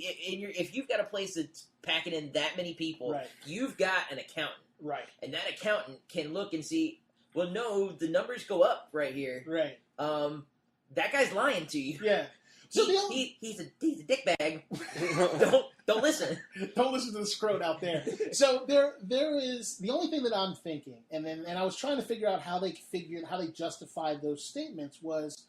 if you've got a place that's packing in that many people, right. You've got an accountant, right? And that accountant can look and see. Well, no, the numbers go up right here. Right. That guy's lying to you. Yeah. So he's a dickbag. don't listen. Don't listen to the scrote out there. So there is the only thing that I'm thinking, and I was trying to figure out how they justified those statements was.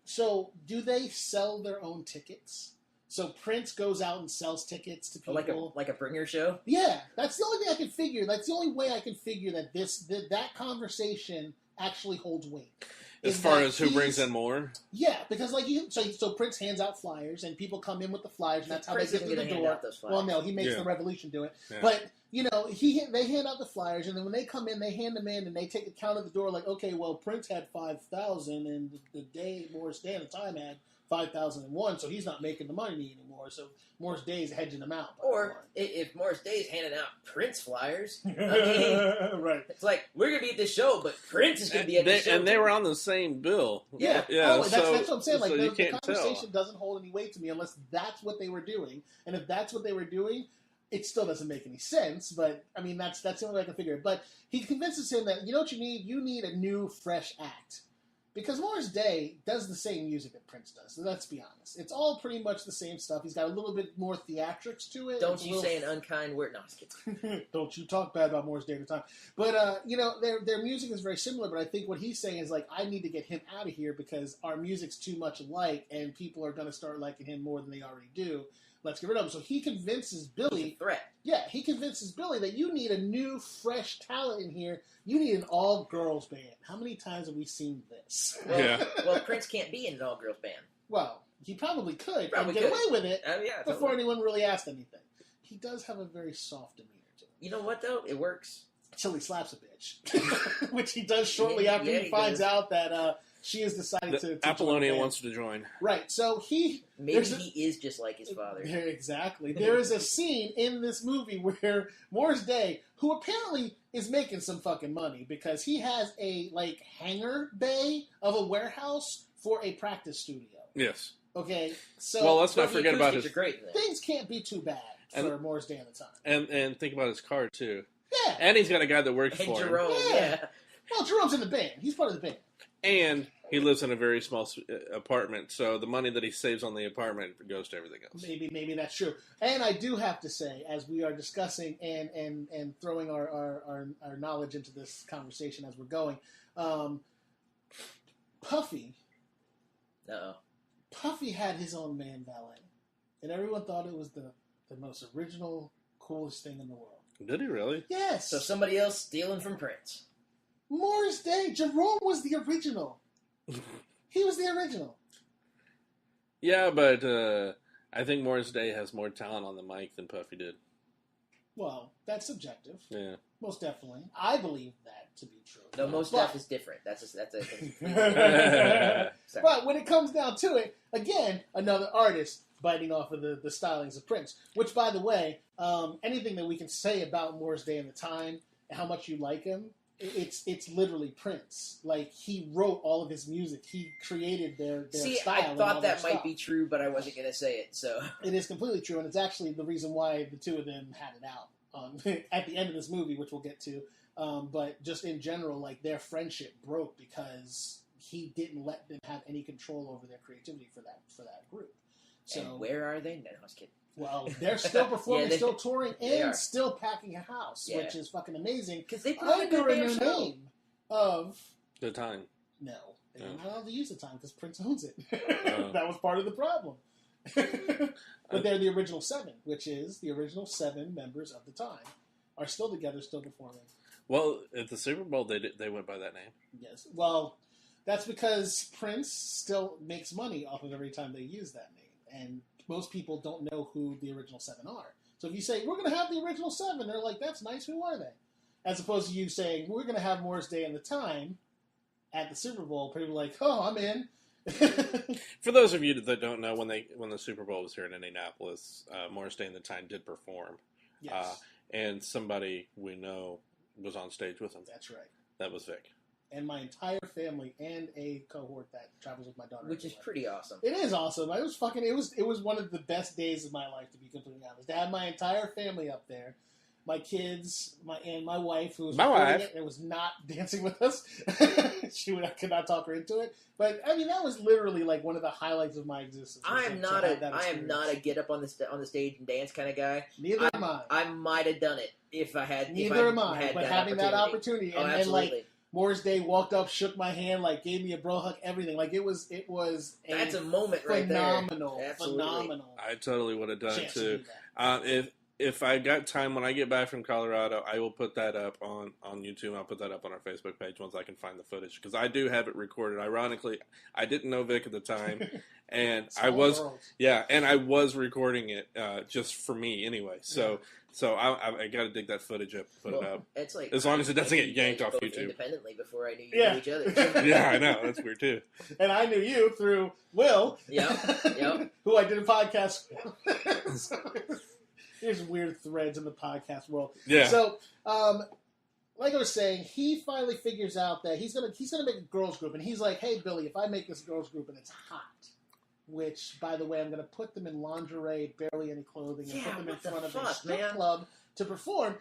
So do they sell their own tickets? So Prince goes out and sells tickets to people. Like a bringer show? Yeah, that's the only thing I can figure. That's the only way I can figure that that conversation actually holds weight. As far as who brings in more? Yeah, because so Prince hands out flyers, and people come in with the flyers, and that's how Prince they get through the door. Well, no, he makes the Revolution do it. Yeah. But, they hand out the flyers, and then when they come in, they hand them in, and they take a count at the door like, okay, well, Prince had 5,000, and the day Morris Day at the time had 5001, so he's not making the money anymore. So Morris Day's hedging them out. Or if Morris Day's handing out Prince flyers, I mean, right? It's like we're gonna be at this show, but Prince is gonna be at this show, and they were on the same bill. Yeah. Oh, that's what I'm saying. Like so the conversation doesn't hold any weight to me unless that's what they were doing, and if that's what they were doing, it still doesn't make any sense. But I mean, that's the only way I can figure it. But he convinces him that you know what you need? You need a new, fresh act. Because Morris Day does the same music that Prince does. So let's be honest. It's all pretty much the same stuff. He's got a little bit more theatrics to it. Don't you say an unkind word. No, don't you talk bad about Morris Day at the time. But, their music is very similar, but I think what he's saying is, like, I need to get him out of here because our music's too much alike and people are going to start liking him more than they already do. Let's get rid of him. So he convinces Billy. He's a threat. Yeah, he convinces Billy that you need a new, fresh talent in here. You need an all-girls band. How many times have we seen this? Well, Prince can't be in an all-girls band. Well, he probably could and get away with it before anyone really asked anything. He does have a very soft demeanor to him. You know what, though? It works. Until he slaps a bitch. Which he does shortly after he finds out that she has decided to Apollonia wants to join. Right, so he is just like his father. Exactly. There is a scene in this movie where Morris Day, who apparently is making some fucking money because he has a hangar bay of a warehouse for a practice studio. Yes. Okay, so well, let's not forget about his. Things can't be too bad for Morris Day at the time. And think about his car too. Yeah. And he's got a guy that works for Jerome, him. Yeah. Well, Jerome's in the band. He's part of the band. And he lives in a very small apartment, so the money that he saves on the apartment goes to everything else. Maybe that's true. And I do have to say, as we are discussing and throwing our knowledge into this conversation as we're going, Puffy. Puffy had his own man valet, and everyone thought it was the most original, coolest thing in the world. Did he really? Yes. So somebody else stealing from Prince. Morris Day. Jerome was the original. He was the original. Yeah, but I think Morris Day has more talent on the mic than Puffy did. Well, that's subjective. Yeah. Most definitely. I believe that to be true. No, most stuff is different. That's a thing. But when it comes down to it, again, another artist biting off of the stylings of Prince. Which, by the way, anything that we can say about Morris Day and the time, and how much you like him, it's literally Prince. Like, he wrote all of his music. He created their style. I thought that might be true, but I wasn't going to say it. So it is completely true, and it's actually the reason why the two of them had it out at the end of this movie, which we'll get to. But just in general, like, their friendship broke because he didn't let them have any control over their creativity for that group. So, and where are they? No, I was kidding. Well, they're still performing, still touring, and still packing a house, which is fucking amazing. Because they put under the name of The Time. No, they're not allowed to use The Time because Prince owns it. That was part of the problem. But they're the original 7, which is the original 7 members of The Time are still together, still performing. Well, at the Super Bowl, they went by that name. Yes. Well, that's because Prince still makes money off of every time they use that name, and most people don't know who the original 7 are. So if you say, we're going to have the original 7, they're like, that's nice, who are they? As opposed to you saying, we're going to have Morris Day and The Time at the Super Bowl, people are like, oh, I'm in. For those of you that don't know, when the Super Bowl was here in Indianapolis, Morris Day and The Time did perform. Yes. And somebody we know was on stage with them. That's right. That was Vic. And my entire family and a cohort that travels with my daughter. Which is pretty awesome. It is awesome. It was one of the best days of my life, to be completely honest. To have my entire family up there, my kids, and my wife, who was recording it and was not dancing with us. I could not talk her into it. But I mean, that was literally like one of the highlights of my existence. I am not a get up on the stage and dance kind of guy. Neither am I. I might have done it if I had. Neither am I. But having that opportunity, and then absolutely. Morris Day walked up, shook my hand, like gave me a bro hug, everything. Like it was. That's a moment right there. Phenomenal. I totally would have done it too. if I got time when I get back from Colorado, I will put that up on YouTube. I'll put that up on our Facebook page once I can find the footage because I do have it recorded. Ironically, I didn't know Vic at the time, and I was recording it just for me anyway. So I got to dig that footage up, put it up. It's like as long as it doesn't get yanked off YouTube independently before I knew you knew each other. Yeah, I know that's weird too. And I knew you through Will, who I did a podcast with. There's weird threads in the podcast world. Yeah. So, like I was saying, he finally figures out that he's gonna make a girls group, and he's like, "Hey, Billy, if I make this girls group and it's hot, which, by the way, I'm gonna put them in lingerie, barely any clothing, and put them in front of a strip club to perform.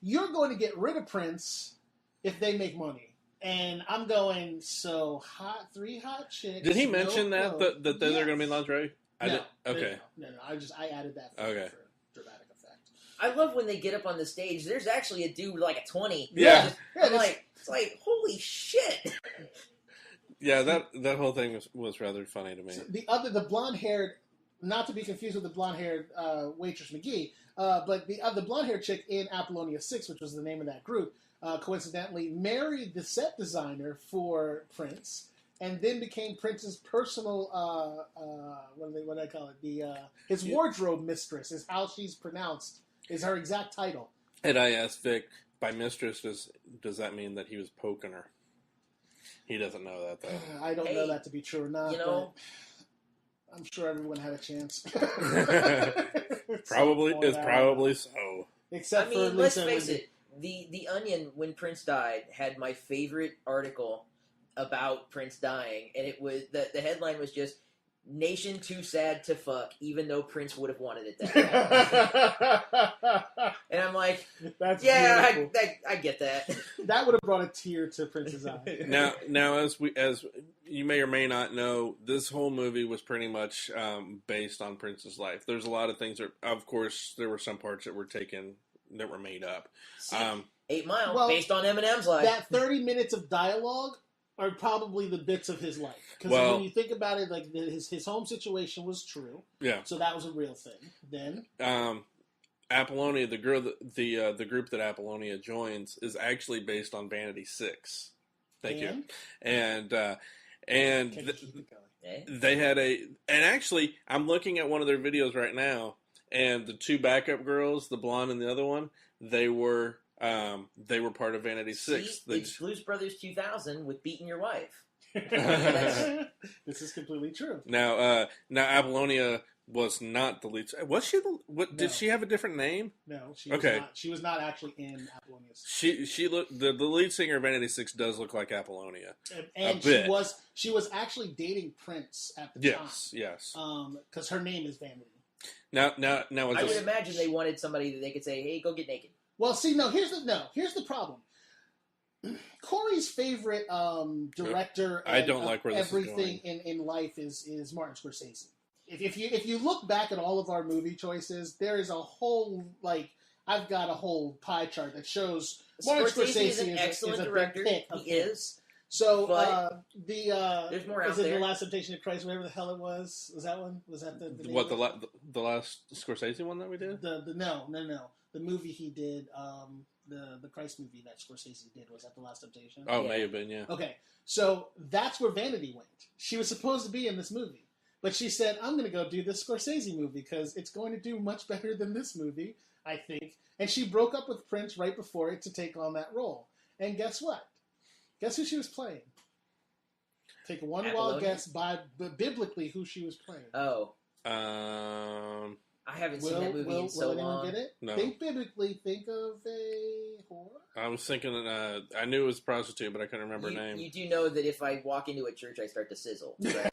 You're going to get rid of Prince if they make money." And I'm going, so three hot chicks. Did he mention that they're going to be in lingerie? No. Okay. No. I added that for dramatic effect. I love when they get up on the stage. There's actually a dude with like a 20. Yeah. It's like, holy shit. Yeah, that whole thing was rather funny to me. So the blonde-haired, not to be confused with the blonde-haired waitress McGee, but the blonde-haired chick in Apollonia 6, which was the name of that group, coincidentally married the set designer for Prince, and then became Prince's personal, what do I call it? His wardrobe mistress is how she's pronounced, is her exact title. And I asked Vic, by mistress, does that mean that he was poking her? He doesn't know that, though. I don't know that to be true or not, but I'm sure everyone had a chance. Probably so. Except for let's face it. The Onion, when Prince died, had my favorite article about Prince dying, and it was the headline was just "Nation too sad to fuck," even though Prince would have wanted it that. And I'm like, that's I get that. That would have brought a tear to Prince's eye. Now, as you may or may not know, this whole movie was pretty much based on Prince's life. There's a lot of things that, of course, there were some parts that were made up. 8 Mile, based on Eminem's life. That 30 minutes of dialogue are probably the bits of his life. Because when you think about it, like his home situation was true. Yeah. So that was a real thing. Then Apollonia, the group that Apollonia joins, is actually based on Vanity 6. Thank you. And they had and actually, I'm looking at one of their videos right now, and the two backup girls, the blonde and the other one, they were part of Vanity 6. It's Blues Brothers 2000 with Beating Your Wife. This is completely true. Now Apollonia was not the lead. Was she? Did she have a different name? No, she was not. She was not actually in Apollonia. She looked. The lead singer of Vanity 6 does look like Apollonia, and she was actually dating Prince at the time. Yes. Because her name is Vanity. Now, I would imagine they wanted somebody that they could say, "Hey, go get naked." Well, see, here's the problem. Corey's favorite director. I don't like where this everything in life is Martin Scorsese. If you look back at all of our movie choices, there is a whole I've got a whole pie chart that shows Martin Scorsese is an excellent director. He is. So there's more out is it there. The Last Temptation of Christ, whatever the hell it was? Was that one? Was that the name what the last Scorsese one that we did? No. The movie he did, the Christ movie that Scorsese did, was that The Last Temptation? Oh, may have been, yeah. Okay, so that's where Vanity went. She was supposed to be in this movie, but she said, "I'm going to go do this Scorsese movie because it's going to do much better than this movie, I think." And she broke up with Prince right before it to take on that role. And guess what? Guess who she was playing? Take one wild guess biblically who she was playing. Oh. I haven't seen that movie in so long. Get it? No. Think biblically. Think of a whore. I was thinking, I knew it was a prostitute, but I couldn't remember her name. You do know that if I walk into a church, I start to sizzle. Right?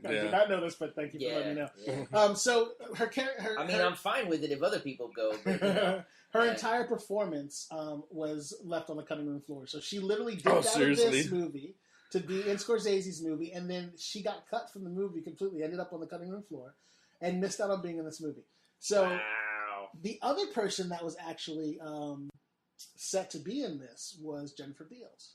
I did not know this, but thank you for letting me know. Yeah. So her I'm fine with it if other people go. But, her entire performance was left on the cutting room floor. So she literally did out of this movie to be in Scorsese's movie, and then she got cut from the movie completely, ended up on the cutting room floor, and missed out on being in this movie. So the other person that was actually set to be in this was Jennifer Beals.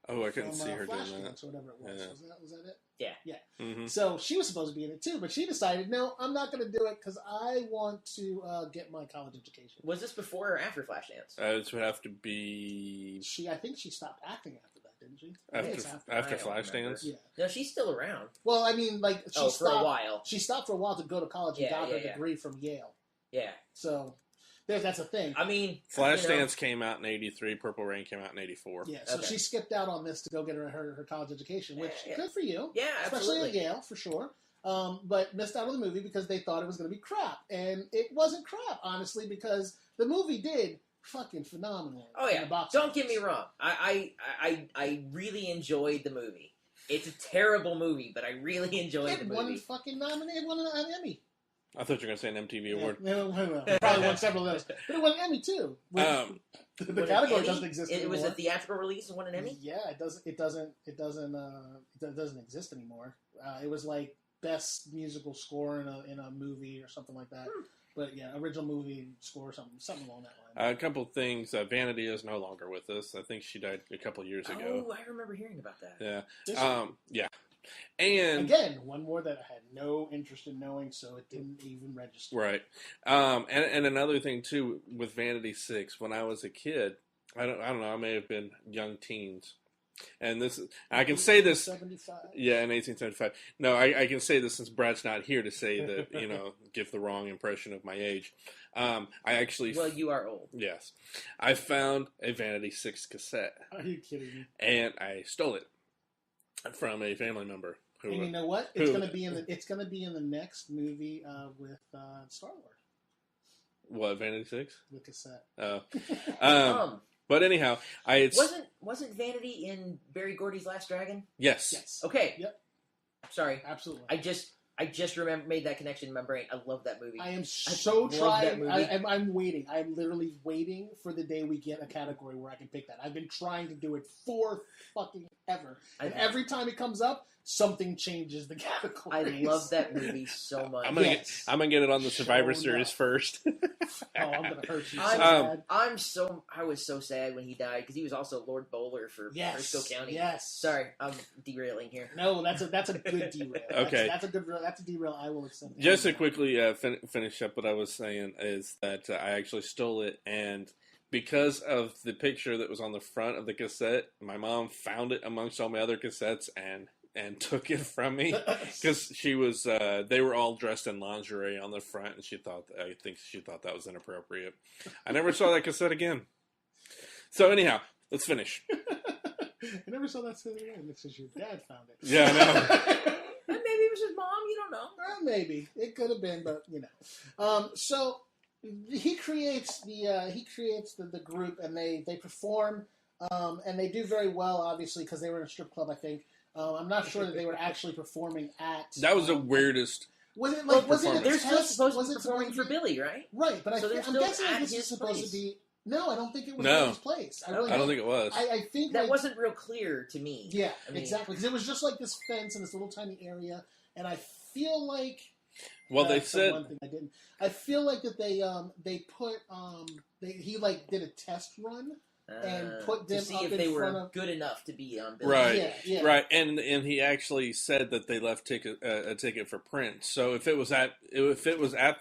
Oh, I couldn't see her doing that. Or whatever it was. Yeah. Was that it? Yeah. Yeah. Mm-hmm. So she was supposed to be in it too, but she decided, no, I'm not going to do it because I want to get my college education. Was this before or after Flashdance? This would have to be... I think she stopped acting after that, didn't she? After Flashdance? Yeah. No, she's still around. Well, I mean, like, she stopped for a while. She stopped for a while to go to college and got her degree from Yale. Yeah. So... that's a thing. I mean, Flashdance came out in 83. Purple Rain came out in 84. Yeah, so she skipped out on this to go get her college education, which good for you. Yeah, especially absolutely. at Yale for sure. But missed out on the movie because they thought it was going to be crap, and it wasn't crap, honestly, because the movie did fucking phenomenal. Oh yeah, don't get me wrong. I really enjoyed the movie. It's a terrible movie, but I really enjoyed the movie. It won an Emmy. I thought you were going to say an MTV award. It probably won several of those. But it won an Emmy, too. The category doesn't exist anymore. It was a theatrical release and won an Emmy? Yeah, it doesn't exist anymore. It was like best musical score in a movie or something like that. But yeah, original movie score, something along that line. A couple of things. Vanity is no longer with us. I think she died a couple of years ago. Oh, I remember hearing about that. Yeah. Yeah. And again, one more that I had no interest in knowing, so it didn't even register. Right. And another thing too with Vanity 6, when I was a kid, I don't know, I may have been young teens. And I can say this 75. Yeah, in 1875. No, I can say this since Brad's not here to say that, give the wrong impression of my age. I actually Well, you are old. Yes. I found a Vanity 6 cassette. Are you kidding me? And I stole it from a family member. And you know what? It's going to be in the next movie with Star-Lord. What, Vanity 6? The cassette. Oh. But anyhow, wasn't Vanity in Barry Gordy's Last Dragon? Yes. Okay. Yep. Sorry. Absolutely. I just made that connection in my brain. I love that movie. I am so trying. I'm waiting. I'm literally waiting for the day we get a category where I can pick that. I've been trying to do it for fucking ever. And every time it comes up, something changes the category. I love that movie so much. I'm gonna get it on the Survivor Series first. I'm gonna hurt you. I was so sad when he died because he was also Lord Bowler for Briscoe County. Yes. Sorry, I'm derailing here. No, that's a good derail. Okay. That's a derail I will accept. Just to quickly finish up what I was saying is that I actually stole it, and because of the picture that was on the front of the cassette, my mom found it amongst all my other cassettes and took it from me because she was they were all dressed in lingerie on the front, and I think she thought that was inappropriate. I never saw that cassette again. So anyhow, let's finish. I never saw that cassette again. It's because your dad found it. Yeah, I know. Maybe it was his mom. You don't know. Maybe it could have been, but so he creates the group, and they perform, and they do very well, obviously, because they were in a strip club, I think. I'm not sure that they were actually performing at. That was the weirdest. Was it like? Was it? They're still supposed to be performing for Billy, right? Right, but so I'm guessing this is supposed to be. No, I don't think it was Billy's place. I don't think it was. I think that wasn't real clear to me. Yeah, exactly, because it was just like this fence in this little tiny area, and I feel like. Well, they said one thing I didn't. I feel like that they put he like did a test run. And put them to see up if in they front were of... good enough to be on Billy. Right, right, and he actually said that they left a ticket for print. So if it was at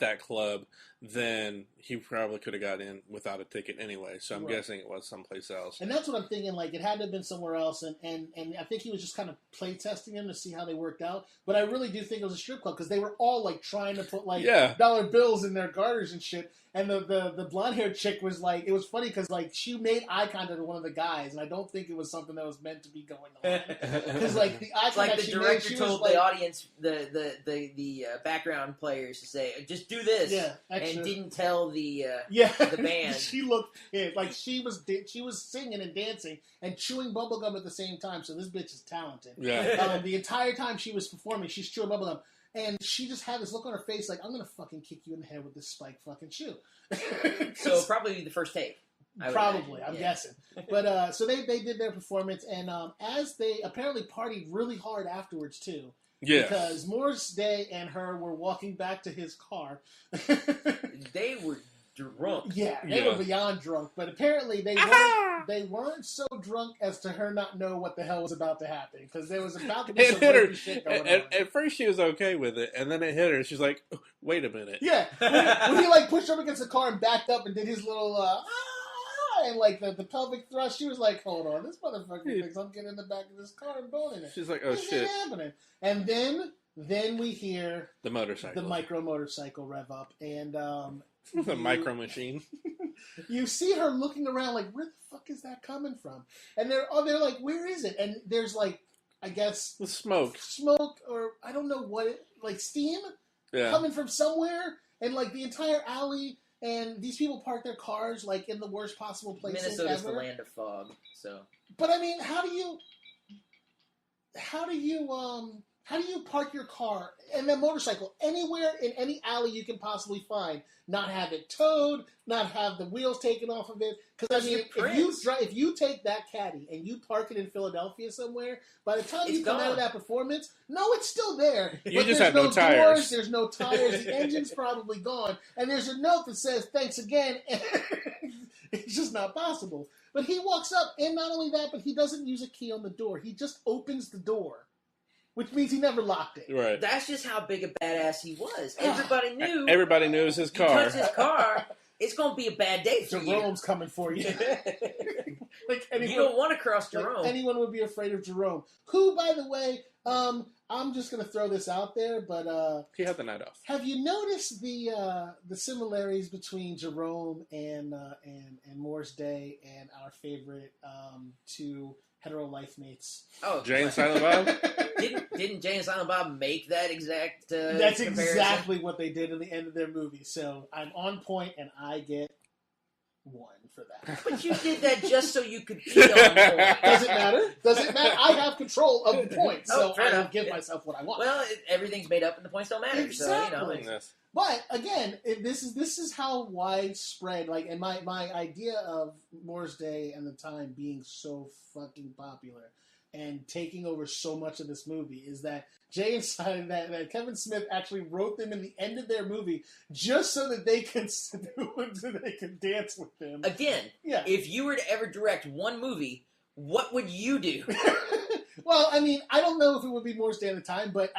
that club, then he probably could have got in without a ticket anyway. So I'm guessing it was someplace else. And that's what I'm thinking. Like it had to have been somewhere else. And I think he was just kind of play testing them to see how they worked out. But I really do think it was a strip club because they were all like trying to put like dollar bills in their garters and shit. And the blonde haired chick was like, it was funny because like she made eye contact with one of the guys, and I don't think it was something that was meant to be going on. Because like the eye contact the director told the audience, the background players to say, just do this, and didn't tell the band. She looked like she was singing and dancing and chewing bubblegum at the same time. So this bitch is talented. Yeah. The entire time she was performing, she's chewing bubblegum. And she just had this look on her face like, I'm going to fucking kick you in the head with this spike fucking shoe. So probably the first take. Probably, I'm guessing. But so they did their performance, and as they apparently partied really hard afterwards, too. Yeah. Because Morris Day and her were walking back to his car. They were drunk. Yeah, they were beyond drunk, but apparently they weren't so drunk as to her not know what the hell was about to happen, because there was about to be some crazy shit going on. At first she was okay with it, and then it hit her, and she's like, oh, wait a minute. Yeah, when he like pushed her up against the car and backed up and did his little and like the pelvic thrust, she was like, hold on, this motherfucker thinks I'm getting in the back of this car and boning it. She's like, oh What's shit. happening? And then we hear the micro motorcycle rev up, and the micro machine. You see her looking around like, where the fuck is that coming from? And they're like, where is it? And there's like, I guess the smoke, or I don't know what like steam yeah. coming from somewhere, and like the entire alley. And these people park their cars like in the worst possible places Minnesota's ever. the land of fog, so. But I mean, how do you park your car and then motorcycle anywhere in any alley you can possibly find? Not have it towed, not have the wheels taken off of it. Because I mean, if you take that caddy and you park it in Philadelphia somewhere, by the time you come out of that performance, no, it's still there. You but just there's have no tires. Doors, there's no tires. The engine's probably gone, and there's a note that says "Thanks again." It's just not possible. But he walks up, and not only that, but he doesn't use a key on the door. He just opens the door. Which means he never locked it. Right. That's just how big a badass he was. Everybody knew. Everybody knew it was his car. You touch his car, it's going to be a bad day for you. Jerome's coming for you. Like anyone, you don't want to cross Jerome. Like anyone would be afraid of Jerome. Who, by the way, I'm just going to throw this out there, but he had the night off. Have you noticed the similarities between Jerome and Morris Day and our favorite two hetero life mates? Oh, Jay and Silent Bob. Didn't Jay and Silent Bob make that exact? That's comparison? Exactly what they did in the end of their movie. So I'm on point, and I get 1 for that. But you did that just so you could be on point. Does it matter? Does it matter? I have control of the point, so I don't give myself what I want. Well, everything's made up, and the points don't matter. Exactly. So But again, this is how widespread. Like, and my idea of Morris Day and the Time being so fucking popular and taking over so much of this movie is that Jay and Silent, that Kevin Smith actually wrote them in the end of their movie just so that they can dance with them. Again, yeah. If you were to ever direct one movie, what would you do? Well, I mean, I don't know if it would be Morris Day and the Time, but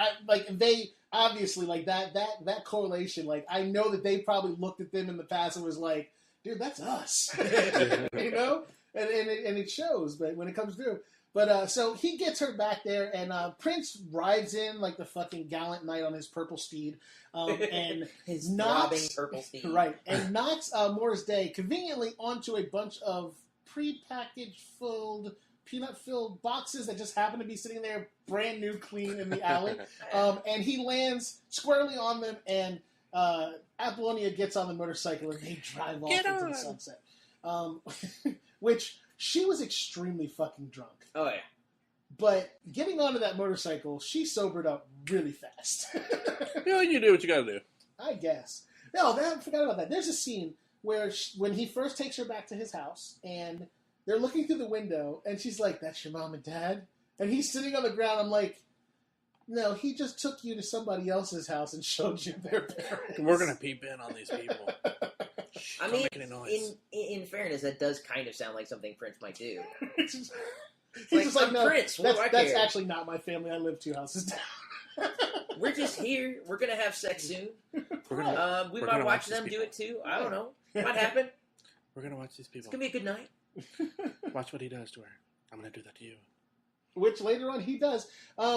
they obviously like that correlation. Like, I know that they probably looked at them in the past and was like, "Dude, that's us," you know, and it shows. But when it comes through. But so he gets her back there, and Prince rides in like the fucking gallant knight on his purple steed, and his knocks purple steed, right, and knocks Morris Day conveniently onto a bunch of prepackaged, peanut-filled boxes that just happen to be sitting there, brand new, clean in the alley, and he lands squarely on them, and Apollonia gets on the motorcycle, and they drive off into the sunset, which. She was extremely fucking drunk. Oh, yeah. But getting onto that motorcycle, she sobered up really fast. You do what you gotta do. I guess. No, I forgot about that. There's a scene where when he first takes her back to his house, and they're looking through the window, and she's like, "That's your mom and dad?" And he's sitting on the ground. I'm like, no, he just took you to somebody else's house and showed you their parents. We're going to peep in on these people. I mean, in fairness, that does kind of sound like something Prince might do. He's just like, no, Prince. That's actually not my family. I live 2 houses down. We're just here. We're going to have sex soon. We might watch them do it too. I don't know. Might happen. We're going to watch these people. It's going to be a good night. Watch what he does to her. I'm going to do that to you. Which later on he does.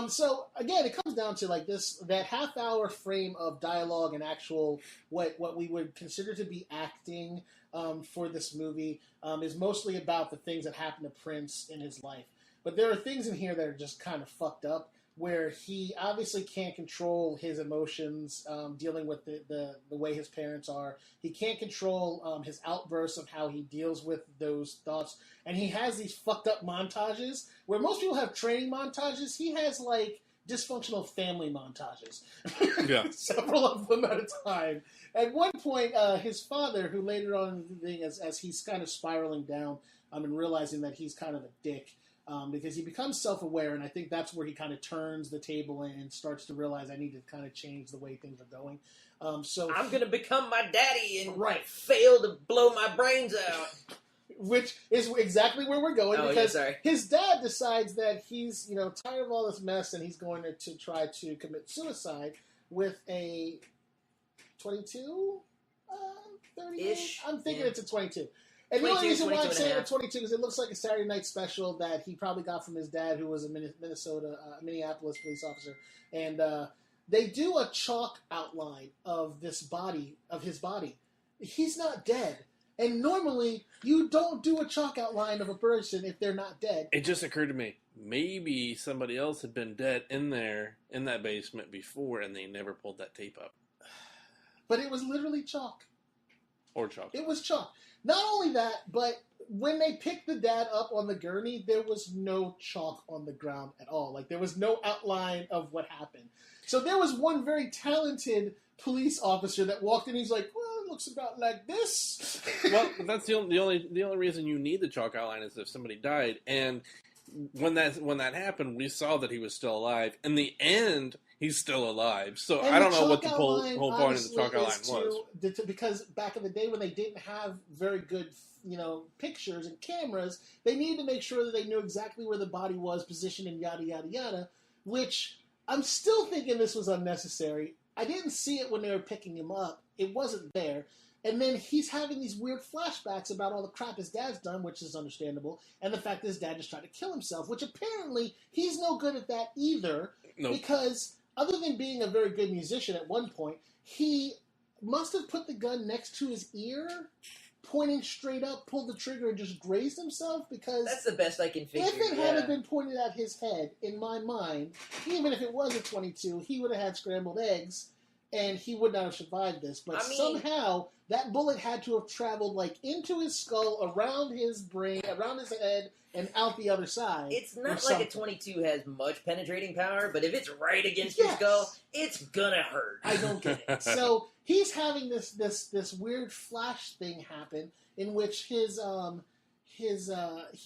So again, it comes down to like that half-hour frame of dialogue and actual what we would consider to be acting for this movie is mostly about the things that happen to Prince in his life. But there are things in here that are just kind of fucked up, where he obviously can't control his emotions, dealing with the way his parents are. He can't control his outbursts of how he deals with those thoughts. And he has these fucked up montages, where most people have training montages. He has, like, dysfunctional family montages. Yeah. Several of them at a time. At one point, his father, who later on in the thing, as he's kind of spiraling down and realizing that he's kind of a dick, because he becomes self-aware, and I think that's where he kind of turns the table and starts to realize I need to kind of change the way things are going. So I'm going to become my daddy and fail to blow my brains out. Which is exactly where we're going, because his dad decides that he's tired of all this mess, and he's going to try to commit suicide with a 22, 38. I'm thinking it's a 22. And the only reason why I'm saying it's 22 is it looks like a Saturday Night Special that he probably got from his dad, who was a Minneapolis police officer, and they do a chalk outline of his body. He's not dead. And normally, you don't do a chalk outline of a person if they're not dead. It just occurred to me, maybe somebody else had been dead in that basement before, and they never pulled that tape up. But it was literally chalk. Or chalk. It was chalk. Not only that, but when they picked the dad up on the gurney, there was no chalk on the ground at all. Like, there was no outline of what happened. So there was one very talented police officer that walked in. He's like, well, it looks about like this. Well, that's the only reason you need the chalk outline is if somebody died. And when that happened, we saw that he was still alive. In the end, he's still alive. So I don't know what the whole point of the chalk outline was. Because back in the day when they didn't have very good pictures and cameras, they needed to make sure that they knew exactly where the body was positioned and yada, yada, yada, which I'm still thinking this was unnecessary. I didn't see it when they were picking him up. It wasn't there. And then he's having these weird flashbacks about all the crap his dad's done, which is understandable, and the fact that his dad just tried to kill himself, which apparently he's no good at that either, because other than being a very good musician at one point, he must have put the gun next to his ear, pointing straight up, pulled the trigger, and just grazed himself, because that's the best I can figure. If it hadn't been pointed at his head, in my mind, even if it was a 22, he would have had scrambled eggs, and he would not have survived this. But somehow, that bullet had to have traveled into his skull, around his brain, around his head, and out the other side. It's not like a 22 has much penetrating power, but if it's right against your skull, it's gonna hurt. I don't get it. So he's having this weird flash thing happen in which he's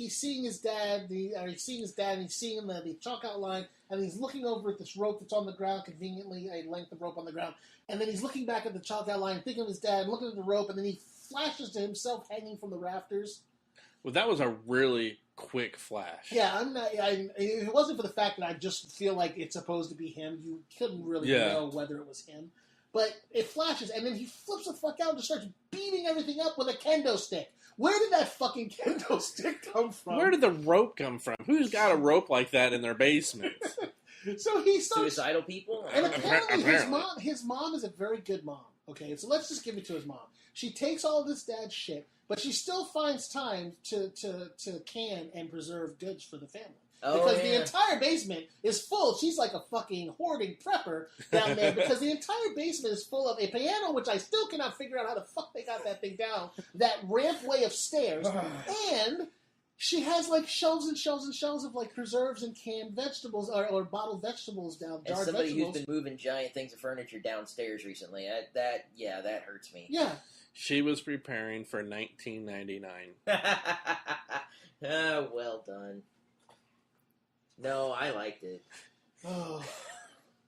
seeing his dad, and he's seeing the chalk outline, and he's looking over at this rope that's on the ground, conveniently a length of rope on the ground, and then he's looking back at the chalk outline, thinking of his dad, looking at the rope, and then he flashes to himself hanging from the rafters. Well, that was a really quick flash. Yeah, if it wasn't for the fact that I just feel like it's supposed to be him, you couldn't really know whether it was him. But it flashes, and then he flips the fuck out and just starts beating everything up with a kendo stick. Where did that fucking kendo stick come from? Where did the rope come from? Who's got a rope like that in their basement? So he starts... Suicidal people? And apparently his mom is a very good mom. Okay, so let's just give it to his mom. She takes all this dad's shit, but she still finds time to can and preserve goods for the family. Because the entire basement is full. She's like a fucking hoarding prepper down there, because the entire basement is full of a piano, which I still cannot figure out how the fuck they got that thing down, that rampway of stairs, and she has shelves and shelves and shelves of preserves and canned vegetables, or bottled vegetables down, jarred As somebody vegetables. who's been moving giant things of furniture downstairs recently, that hurts me. Yeah. She was preparing for 1999. Well done. No, I liked it. Oh.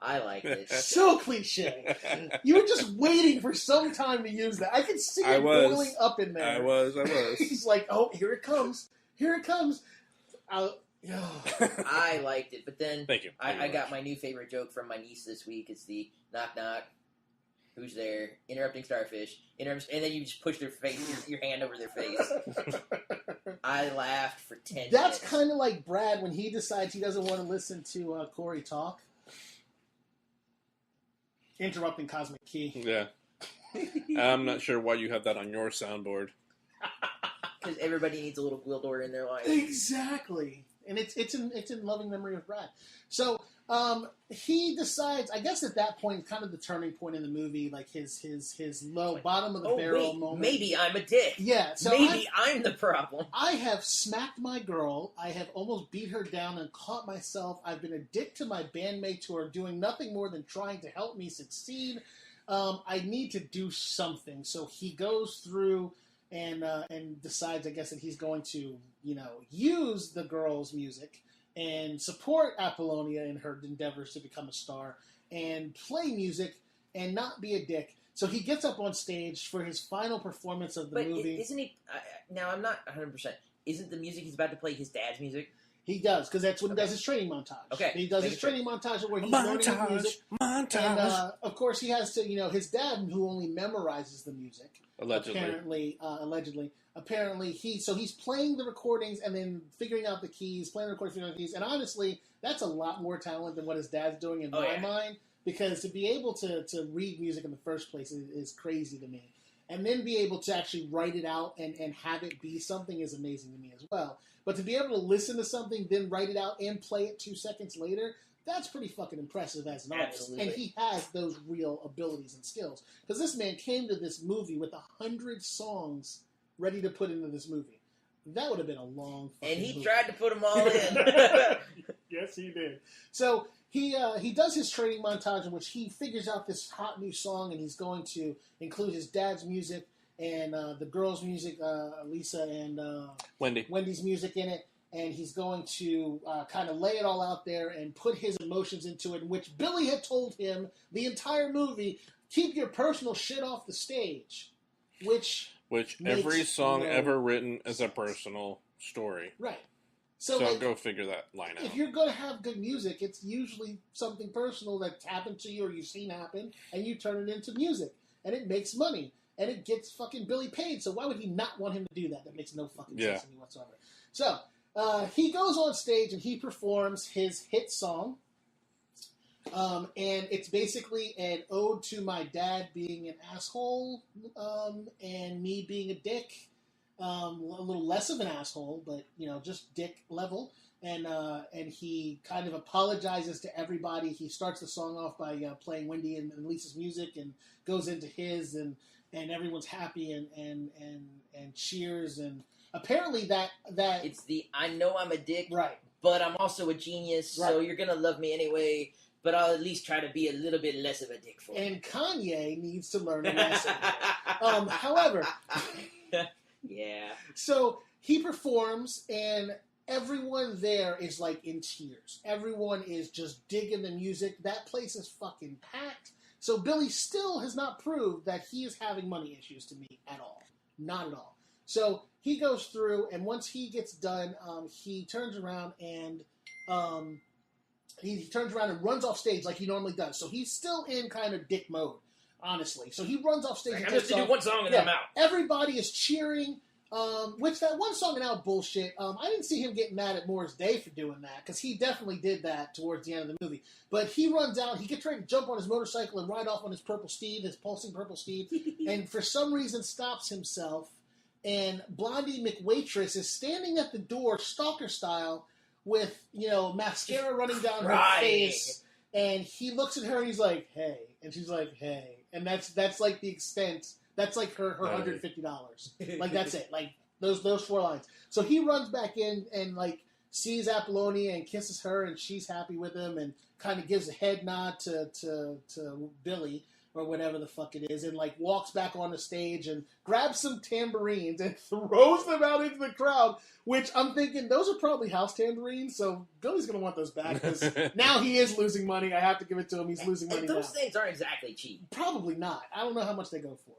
I liked it. So cliche. You were just waiting for some time to use that. I could see it boiling up in there. I was. He's like, oh, here it comes. Here it comes. I liked it, but then Thank you. I got my new favorite joke from my niece this week. It's the knock knock. Who's there? Interrupting starfish. And then you just push their face, your hand over their face. I laughed for 10 minutes. That's kind of like Brad when he decides he doesn't want to listen to Corey talk. Interrupting Cosmic Key. Yeah. I'm not sure why you have that on your soundboard. Because everybody needs a little Gwildor in their life. Exactly. And it's in loving memory of Brad. So he decides, I guess at that point, kind of the turning point in the movie, his low bottom of the barrel moment. Maybe I'm a dick. Yeah. So maybe I'm the problem. I have smacked my girl. I have almost beat her down and caught myself. I've been a dick to my bandmates who are doing nothing more than trying to help me succeed. I need to do something. So he goes through and decides, I guess, that he's going to, use the girl's music and support Apollonia in her endeavors to become a star and play music and not be a dick. So he gets up on stage for his final performance of the movie. Isn't he? Now, I'm not 100%. Isn't the music he's about to play his dad's music? He does, because that's when he does his training montage. Okay. He does his training montage where he's learning the music. Montage. And, of course, he has to, his dad, who only memorizes the music. Allegedly. Apparently, he's playing the recordings and then figuring out the keys, playing the recordings, figuring out the keys. And honestly, that's a lot more talent than what his dad's doing in my mind. Because to be able to read music in the first place is crazy to me. And then be able to actually write it out and have it be something is amazing to me as well. But to be able to listen to something, then write it out and play it 2 seconds later, that's pretty fucking impressive as an artist. And he has those real abilities and skills. Because this man came to this movie with 100 songs ready to put into this movie. That would have been a long fucking movie. Tried to put them all in. Yes, he did. So he does his training montage in which he figures out this hot new song, and he's going to include his dad's music and the girls' music, Lisa and Wendy's music in it. And he's going to kind of lay it all out there and put his emotions into it, in which Billy had told him the entire movie, keep your personal shit off the stage. Which every song ever written is a personal story. Right. So go figure that line out. If you're going to have good music, it's usually something personal that's happened to you or you've seen happen, and you turn it into music. And it makes money. And it gets fucking Billy paid. So why would he not want him to do that? That makes no fucking sense to me whatsoever. So he goes on stage and he performs his hit song. And it's basically an ode to my dad being an asshole and me being a dick. A little less of an asshole, but just dick level. And he kind of apologizes to everybody. He starts the song off by playing Wendy and Lisa's music, and goes into his, and everyone's happy and cheers. And apparently that it's the I know I'm a dick, right? But I'm also a genius, so you're gonna love me anyway. But I'll at least try to be a little bit less of a dick for you. And Kanye needs to learn a lesson. However. Yeah. So he performs, and everyone there is like in tears. Everyone is just digging the music. That place is fucking packed. So Billy still has not proved that he is having money issues to me at all. Not at all. So he goes through, and once he gets done, he turns around and he turns around and runs off stage like he normally does. So he's still in kind of dick mode. Honestly. So he runs off stage. I'm just going to do one song and I'm out. Everybody is cheering, which that one song and out bullshit. I didn't see him getting mad at Morris Day for doing that, because he definitely did that towards the end of the movie. But he runs out, he gets ready to jump on his motorcycle and ride off on his purple steed, his pulsing purple steed, and for some reason stops himself, and Blondie McWaitress is standing at the door, stalker style, with, mascara running down her face. And he looks at her and he's like, hey. And she's like, hey. And that's like the extent. That's like her $150. Like, that's it. Like, those 4 lines. So he runs back in and, like, sees Apollonia and kisses her, and she's happy with him, and kind of gives a head nod to Billy, or whatever the fuck it is, and, like, walks back on the stage and grabs some tambourines and throws them out into the crowd, which I'm thinking, those are probably house tambourines, so Billy's going to want those back, because now he is losing money. I have to give it to him. He's losing money those things aren't exactly cheap. Probably not. I don't know how much they go for.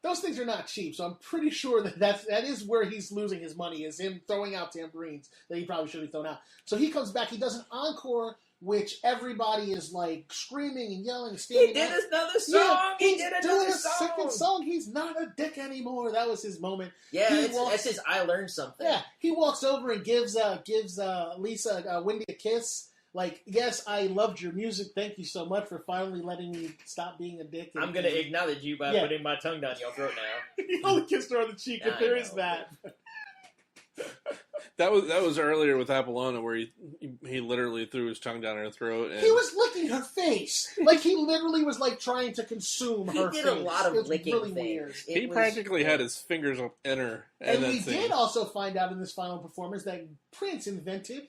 Those things are not cheap, so I'm pretty sure that is where he's losing his money, is him throwing out tambourines that he probably should have thrown out. So he comes back, he does an encore, which everybody is like screaming and yelling and standing. He did another song. Yeah, he did another second song. He's not a dick anymore. That was his moment. Yeah, that's his I learned something. Yeah, he walks over and gives Lisa Wendy a kiss. Like, yes, I loved your music. Thank you so much for finally letting me stop being a dick. I'm going to acknowledge you by putting my tongue down your throat now. He only kissed her on the cheek, if there is that. That was earlier with Apollonia, where he literally threw his tongue down her throat. And he was licking her face. Like, he literally was, like, trying to consume her face. He did a lot of licking really things. Weird. He practically had his fingers up in her. And we did also find out in this final performance that Prince invented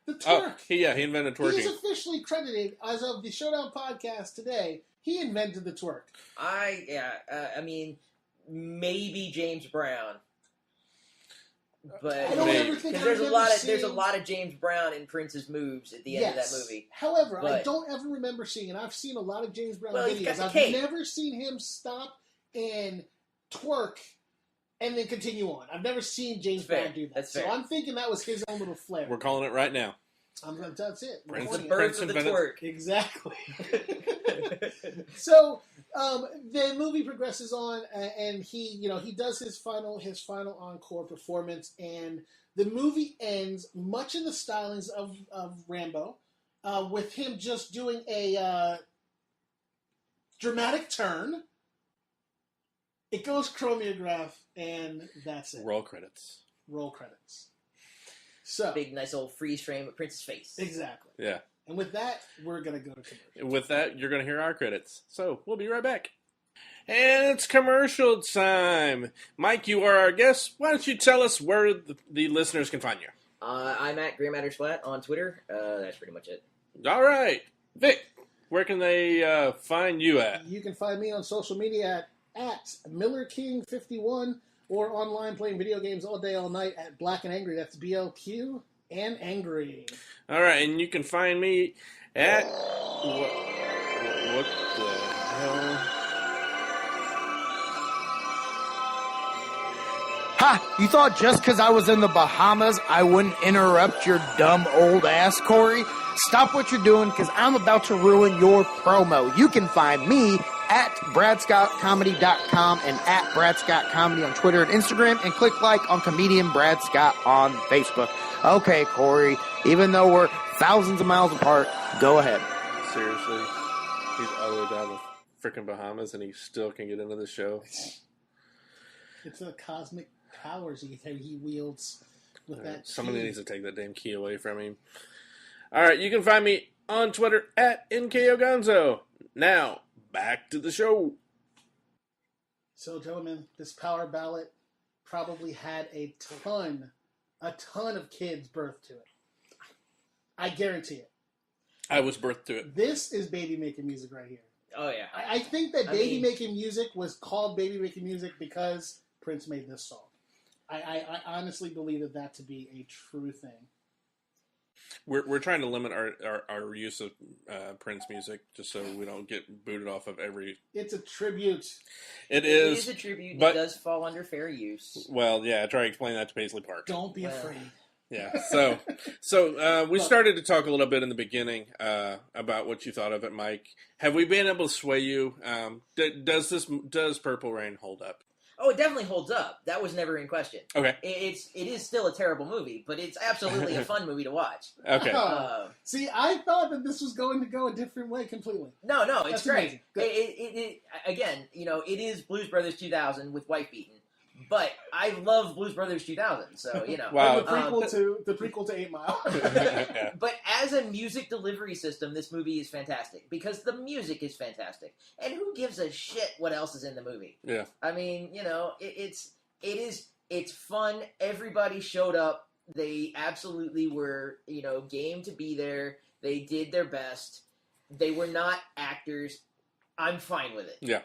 the twerk. He invented twerking. He's officially credited, as of the Showdown podcast today, he invented the twerk. I mean, maybe James Brown. But I don't ever think there's a lot of James Brown in Prince's moves at the end of that movie. However, I don't ever remember seeing, and I've seen a lot of James Brown videos. I've never seen him stop and twerk and then continue on. I've never seen James Brown do that. That's so I'm thinking that was his own little flair. We're calling it right now. That's it. Prince, the birth of the twerk. Exactly. So the movie progresses on, and he does his final encore performance, and the movie ends much in the stylings of Rambo, with him just doing a dramatic turn. It goes chromeograph, and that's it. Roll credits. So big, nice old freeze frame of Prince's face. Exactly. Yeah. And with that, we're going to go to commercial. With that, you're going to hear our credits. So, we'll be right back. And it's commercial time. Mike, you are our guest. Why don't you tell us where the listeners can find you? I'm at Grey Matters Flat on Twitter. That's pretty much it. All right. Vic, where can they find you at? You can find me on social media at MillerKing51 or online playing video games all day, all night at Black and Angry. That's BLQ and Angry. All right, and you can find me at... What the hell? Ha! You thought just because I was in the Bahamas, I wouldn't interrupt your dumb old ass, Corey? Stop what you're doing, because I'm about to ruin your promo. You can find me at BradScottComedy.com and at BradScottComedy on Twitter and Instagram, and click like on comedian Brad Scott on Facebook. Okay, Corey, even though we're thousands of miles apart, go ahead. Seriously? He's all the way down the freaking Bahamas and he still can get into the show? It's the cosmic powers he wields with that. Somebody needs to take that damn key away from him. All right, you can find me on Twitter at NKOGonzo. Now, back to the show. So, gentlemen, this power ballot probably had a ton of kids birthed to it. I guarantee it. I was birthed to it. This is baby making music right here. Oh, yeah. I think that baby making music was called baby making music because Prince made this song. I honestly believe that to be a true thing. We're trying to limit our use of Prince music just so we don't get booted off of every... It's a tribute. It is. It is a tribute. But, it does fall under fair use. Well, yeah, try to explain that to Paisley Park. Don't be afraid. Yeah, so we started to talk a little bit in the beginning about what you thought of it, Mike. Have we been able to sway you? Does Purple Rain hold up? Oh, it definitely holds up. That was never in question. Okay. It is still a terrible movie, but it's absolutely a fun movie to watch. Okay. See, I thought that this was going to go a different way completely. No, it's great. Again, it is Blues Brothers 2000 with Wife Beaten, but I love Blues Brothers 2000, so, Wow. The prequel to 8 Mile. Yeah. But as a music delivery system, this movie is fantastic because the music is fantastic. And who gives a shit what else is in the movie? Yeah. I mean, it's fun. Everybody showed up. They absolutely were, game to be there. They did their best. They were not actors. I'm fine with it. Yeah.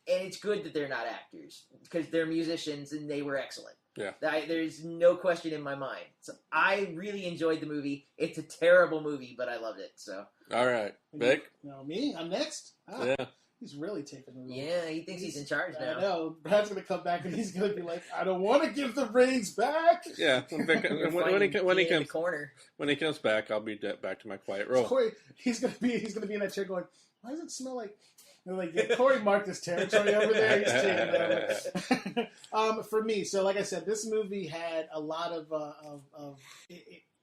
And it's good that they're not actors because they're musicians and they were excellent. Yeah. There's no question in my mind. So I really enjoyed the movie. It's a terrible movie, but I loved it. So. All right, Vic. No, me. I'm next. Yeah. He's really taking the role. Yeah, he thinks he's in charge now. I know. Brad's going to come back and he's going to be like, I don't want to give the reins back. Yeah. When he comes back, I'll be back to my quiet role. Corey, he's going to be in that chair going, why does it smell like... They're like, yeah, Corey marked his territory over there. He's taking it over. For me, so like I said, this movie had a lot of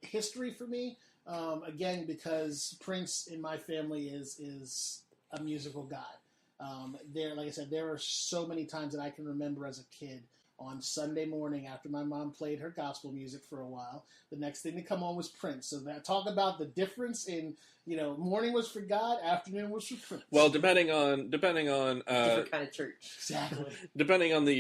history for me. Again, because Prince in my family is a musical god. Like I said, there are so many times that I can remember as a kid on Sunday morning after my mom played her gospel music for a while. The next thing to come on was Prince. So that talk about the difference in, morning was for God, afternoon was for Prince. Well, depending on different kind of church. Exactly. Depending on the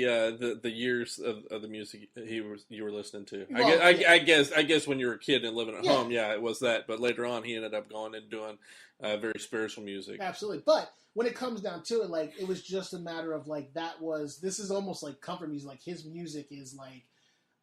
years of the music you were listening to. Well, I guess when you were a kid and living at home, it was that. But later on, he ended up going and doing very spiritual music. Absolutely. But when it comes down to it, like, it was just a matter of, like, this is almost like comfort music. Like, his music is, like,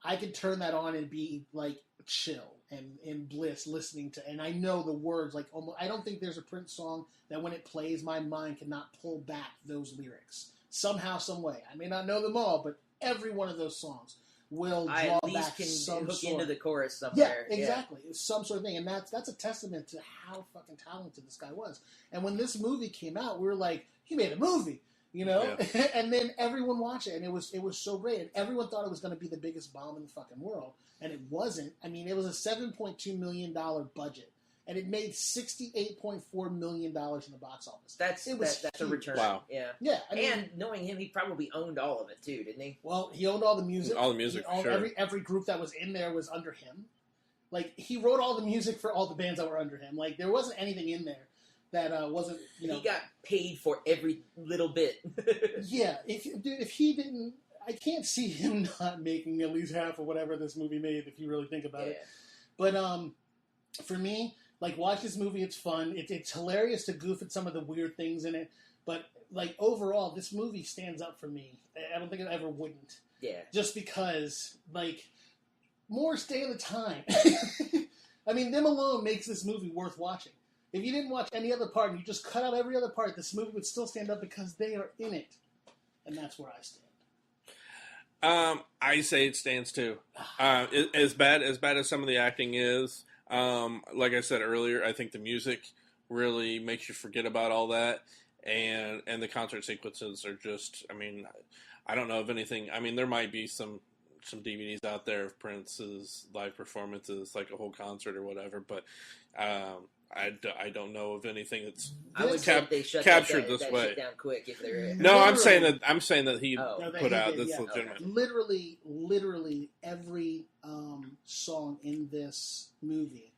I could turn that on and be, like, chill and in bliss listening to, and I know the words, like, almost, I don't think there's a Prince song that when it plays, my mind cannot pull back those lyrics. Somehow, some way. I may not know them all, but every one of those songs will draw at least back can some hook sort. into the chorus somewhere. Yeah, exactly. It's some sort of thing, and that's a testament to how fucking talented this guy was. And when this movie came out, we were like, he made a movie, you know. Yeah. And then everyone watched it, and it was so great, and everyone thought it was going to be the biggest bomb in the fucking world, and it wasn't. I mean, it was a $7.2 million budget, and it made $68.4 million in the box office. That's a return. Wow. Yeah. Yeah. I mean, and knowing him, he probably owned all of it too, didn't he? Well, he owned all the music. All the music, for sure. Every group that was in there was under him. Like, he wrote all the music for all the bands that were under him. Like, there wasn't anything in there that wasn't, you know. He got paid for every little bit. Yeah. If he didn't, I can't see him not making at least half of whatever this movie made, if you really think about it. But for me, like, watch this movie. It's fun. It's hilarious to goof at some of the weird things in it. But, like, overall, this movie stands up for me. I don't think it ever wouldn't. Yeah. Just because, like, more stay of the time. I mean, them alone makes this movie worth watching. If you didn't watch any other part and you just cut out every other part, this movie would still stand up because they are in it. And that's where I stand. I say it stands too. As bad as some of the acting is, like I said earlier, I think the music really makes you forget about all that, and the concert sequences are just. I mean, I don't know of anything. I mean, there might be some DVDs out there of Prince's live performances, like a whole concert or whatever, but I don't know of anything that's captured this way. Shit down quick if they're no, I'm saying that he put out did, that's legitimate. Literally every song in this movie,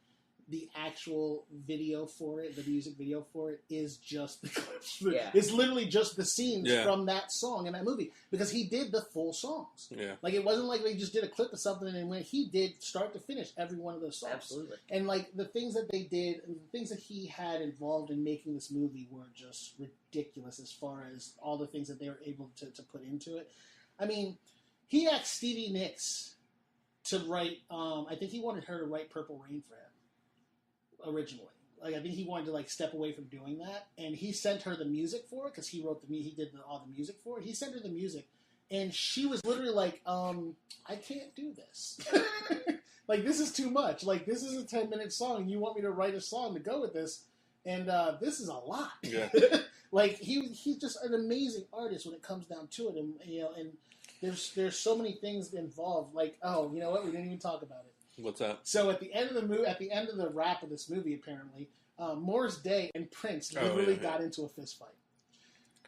the actual video for it, the music video for it, is just the clips. Yeah. It's literally just the scenes from that song in that movie, because he did the full songs. Yeah. Like, it wasn't like they just did a clip of something, and when he did start to finish every one of those songs. Absolutely. And, like, the things that they did, and the things that he had involved in making this movie were just ridiculous as far as all the things that they were able to put into it. I mean, he asked Stevie Nicks to write, I think he wanted her to write Purple Rain for him. Originally, like, I think he wanted to, like, step away from doing that, and he sent her the music for it because he wrote he did all the music for it. He sent her the music, and she was literally like, "I can't do this. Like, this is too much. Like, this is a 10-minute song, and you want me to write a song to go with this, and this is a lot." Yeah. Like, he's just an amazing artist when it comes down to it, and you know, and there's so many things involved. Like, oh, you know what? We didn't even talk about it. What's that? So at the end of the wrap of this movie, apparently, Morris Day and Prince literally got into a fist fight.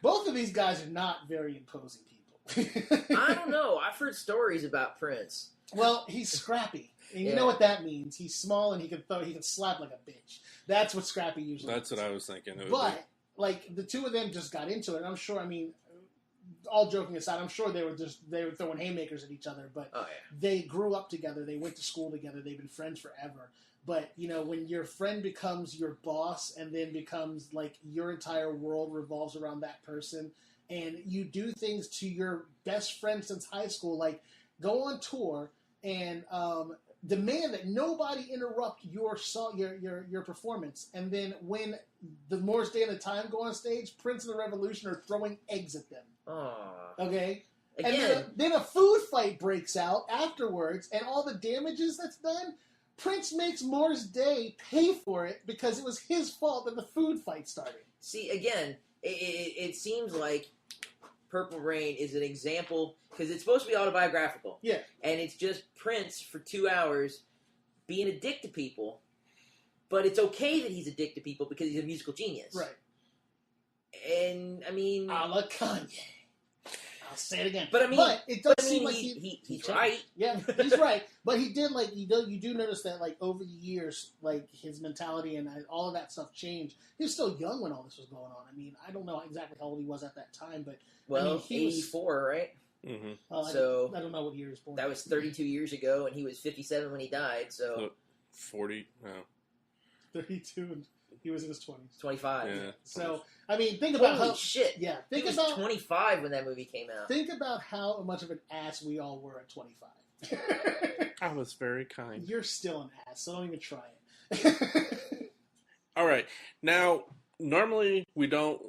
Both of these guys are not very imposing people. I don't know. I've heard stories about Prince. Well, he's scrappy, and you know what that means. He's small and he can slap like a bitch. That's what scrappy usually. That's what I was thinking. But like, the two of them just got into it. And I'm sure. I mean, all joking aside, I'm sure they were throwing haymakers at each other, but they grew up together. They went to school together. They've been friends forever. But, you know, when your friend becomes your boss and then becomes, like, your entire world revolves around that person, and you do things to your best friend since high school, like go on tour and demand that nobody interrupt your song, your performance, and then when the Morris Day and the Time go on stage, Prince and the Revolution are throwing eggs at them. Aww. Okay? Again. And then a food fight breaks out afterwards, and all the damages that's done, Prince makes Morris Day pay for it because it was his fault that the food fight started. See, again, it seems like Purple Rain is an example, because it's supposed to be autobiographical. Yeah. And it's just Prince for 2 hours being a dick to people, but it's okay that he's a dick to people because he's a musical genius. Right. And, I mean... A la Kanye. I'll say it again. But I mean, it does seem like he's right. Yeah, he's right. But he did, like, you do notice that, like, over the years, like, his mentality and all of that stuff changed. He was still young when all this was going on. I mean, I don't know exactly how old he was at that time, but well, I mean, he 84, right? Mm-hmm. So I don't know what year he was born. That was 32 years ago, and he was 57 when he died. So 40, no, 32. He was in his 20s. 25. Yeah. So, I mean, think about Holy how... shit. Yeah. He was 25 when that movie came out. Think about how much of an ass we all were at 25. I was very kind. You're still an ass, so don't even try it. All right. Now, normally we don't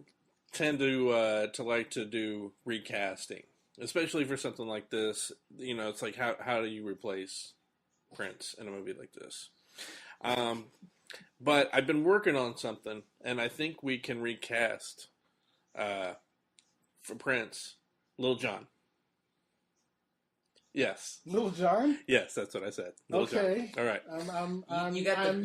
tend to like to do recasting, especially for something like this. You know, it's like how do you replace Prince in a movie like this? But I've been working on something, and I think we can recast for Prince, Lil Jon. Yes. Little John? Yes, that's what I said. Lil Okay. Jon. All right. You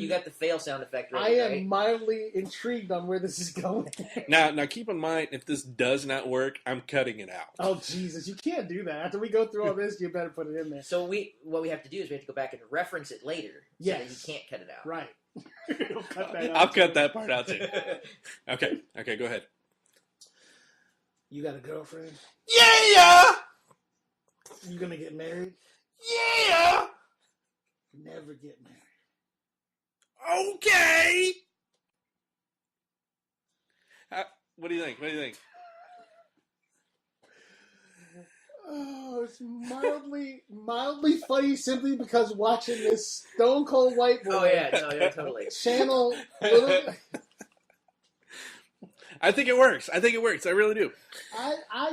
got the fail sound effect I right. am mildly intrigued on where this is going. Now keep in mind, if this does not work, I'm cutting it out. Oh, Jesus. You can't do that. After we go through all this, you better put it in there. So what we have to do is we have to go back and reference it later. Yes. So that you can't cut it out. Right. You'll cut that out. I'll cut that part out too. Okay, go ahead. You got a girlfriend? Yeah! You gonna get married? Yeah! Never get married. Okay! What do you think? Oh, it's mildly funny simply because watching this Stone Cold White Boy Oh yeah, no, totally. channel little... I think it works. I really do.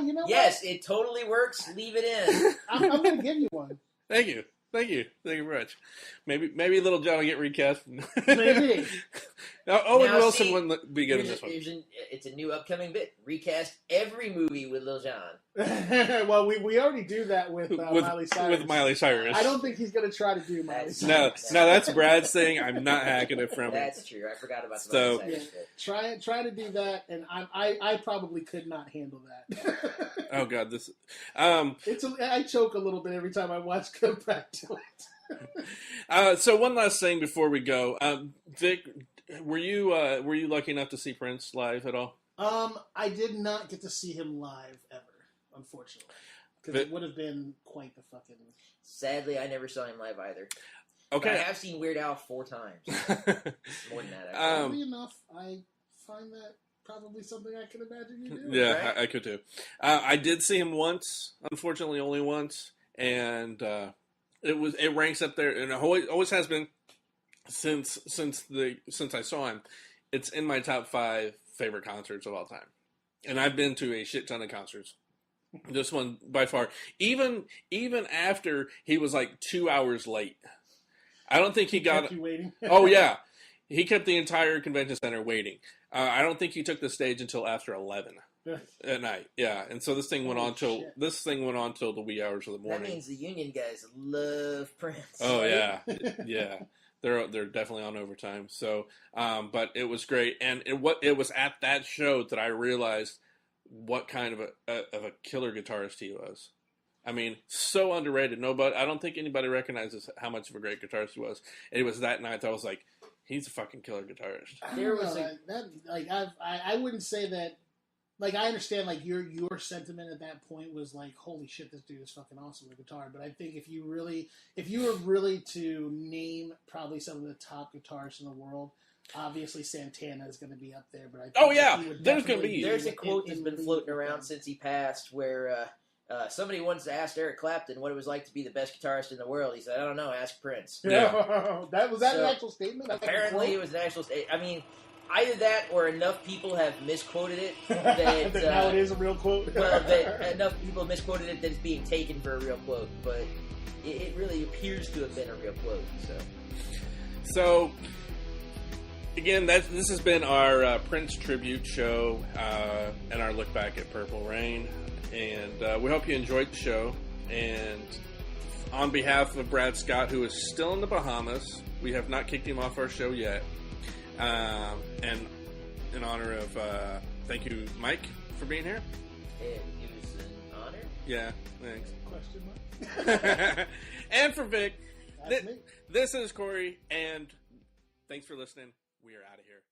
You know Yes, what? it totally works. Leave it in. I'm going to give you one. Thank you very much. Maybe Little John will get recast. Maybe. Owen Now, Wilson see, wouldn't be good in this one. It's a new upcoming bit. Recast every movie with Lil Jon. Well, we already do that with Miley Cyrus. With Miley Cyrus. I don't think he's going to try to do Miley Cyrus. No, that's Brad's thing. I'm not hacking it from him. That's true. I forgot about the So- Miley Cyrus bit. Try to do that, and I probably could not handle that. Oh God, this. I choke a little bit every time I go back to it. So one last thing before we go, Vic, were you lucky enough to see Prince live at all? I did not get to see him live ever, unfortunately, because it would have been quite the fucking. Sadly, I never saw him live either. Okay, But I have seen Weird Al 4 times. More than that, actually. Oddly enough, I find that probably something I can imagine you do. Yeah, right? I could too. I did see him once, unfortunately, only once, and it ranks up there, and it always has been since I saw him. It's in my top 5 favorite concerts of all time, and I've been to a shit ton of concerts. This one by far, even after he was like 2 hours late. I don't think he got. Kept you waiting. Oh yeah, he kept the entire convention center waiting. I don't think he took the stage until after 11 at night. Yeah, and so this thing went on till the wee hours of the morning. That means the union guys love Prince. Oh yeah, yeah. They're definitely on overtime. So, but it was great, and it was at that show that I realized what kind of a killer guitarist he was. I mean, so underrated. I don't think anybody recognizes how much of a great guitarist he was. And it was that night that I was like, he's a fucking killer guitarist. I wouldn't say that. Like, I understand, like, your sentiment at that point was like, holy shit, this dude is fucking awesome with guitar. But I think if you were really to name probably some of the top guitarists in the world, obviously Santana is going to be up there. But I think There's a quote that's been floating around since he passed where somebody once asked Eric Clapton what it was like to be the best guitarist in the world. He said, I don't know, ask Prince. Yeah. Was that an actual statement? Apparently it was an actual statement. I mean, either that or enough people have misquoted it that now it is a real quote. Well, that enough people misquoted it that it's being taken for a real quote, but it really appears to have been a real quote. So again, this has been our Prince tribute show and our look back at Purple Rain, and we hope you enjoyed the show. And on behalf of Brad Scott, who is still in the Bahamas, we have not kicked him off our show yet. And in honor of, thank you, Mike, for being here. It was an honor. Yeah, thanks. Question mark. And for Vic, That's me. this is Corey, and thanks for listening. We are out of here.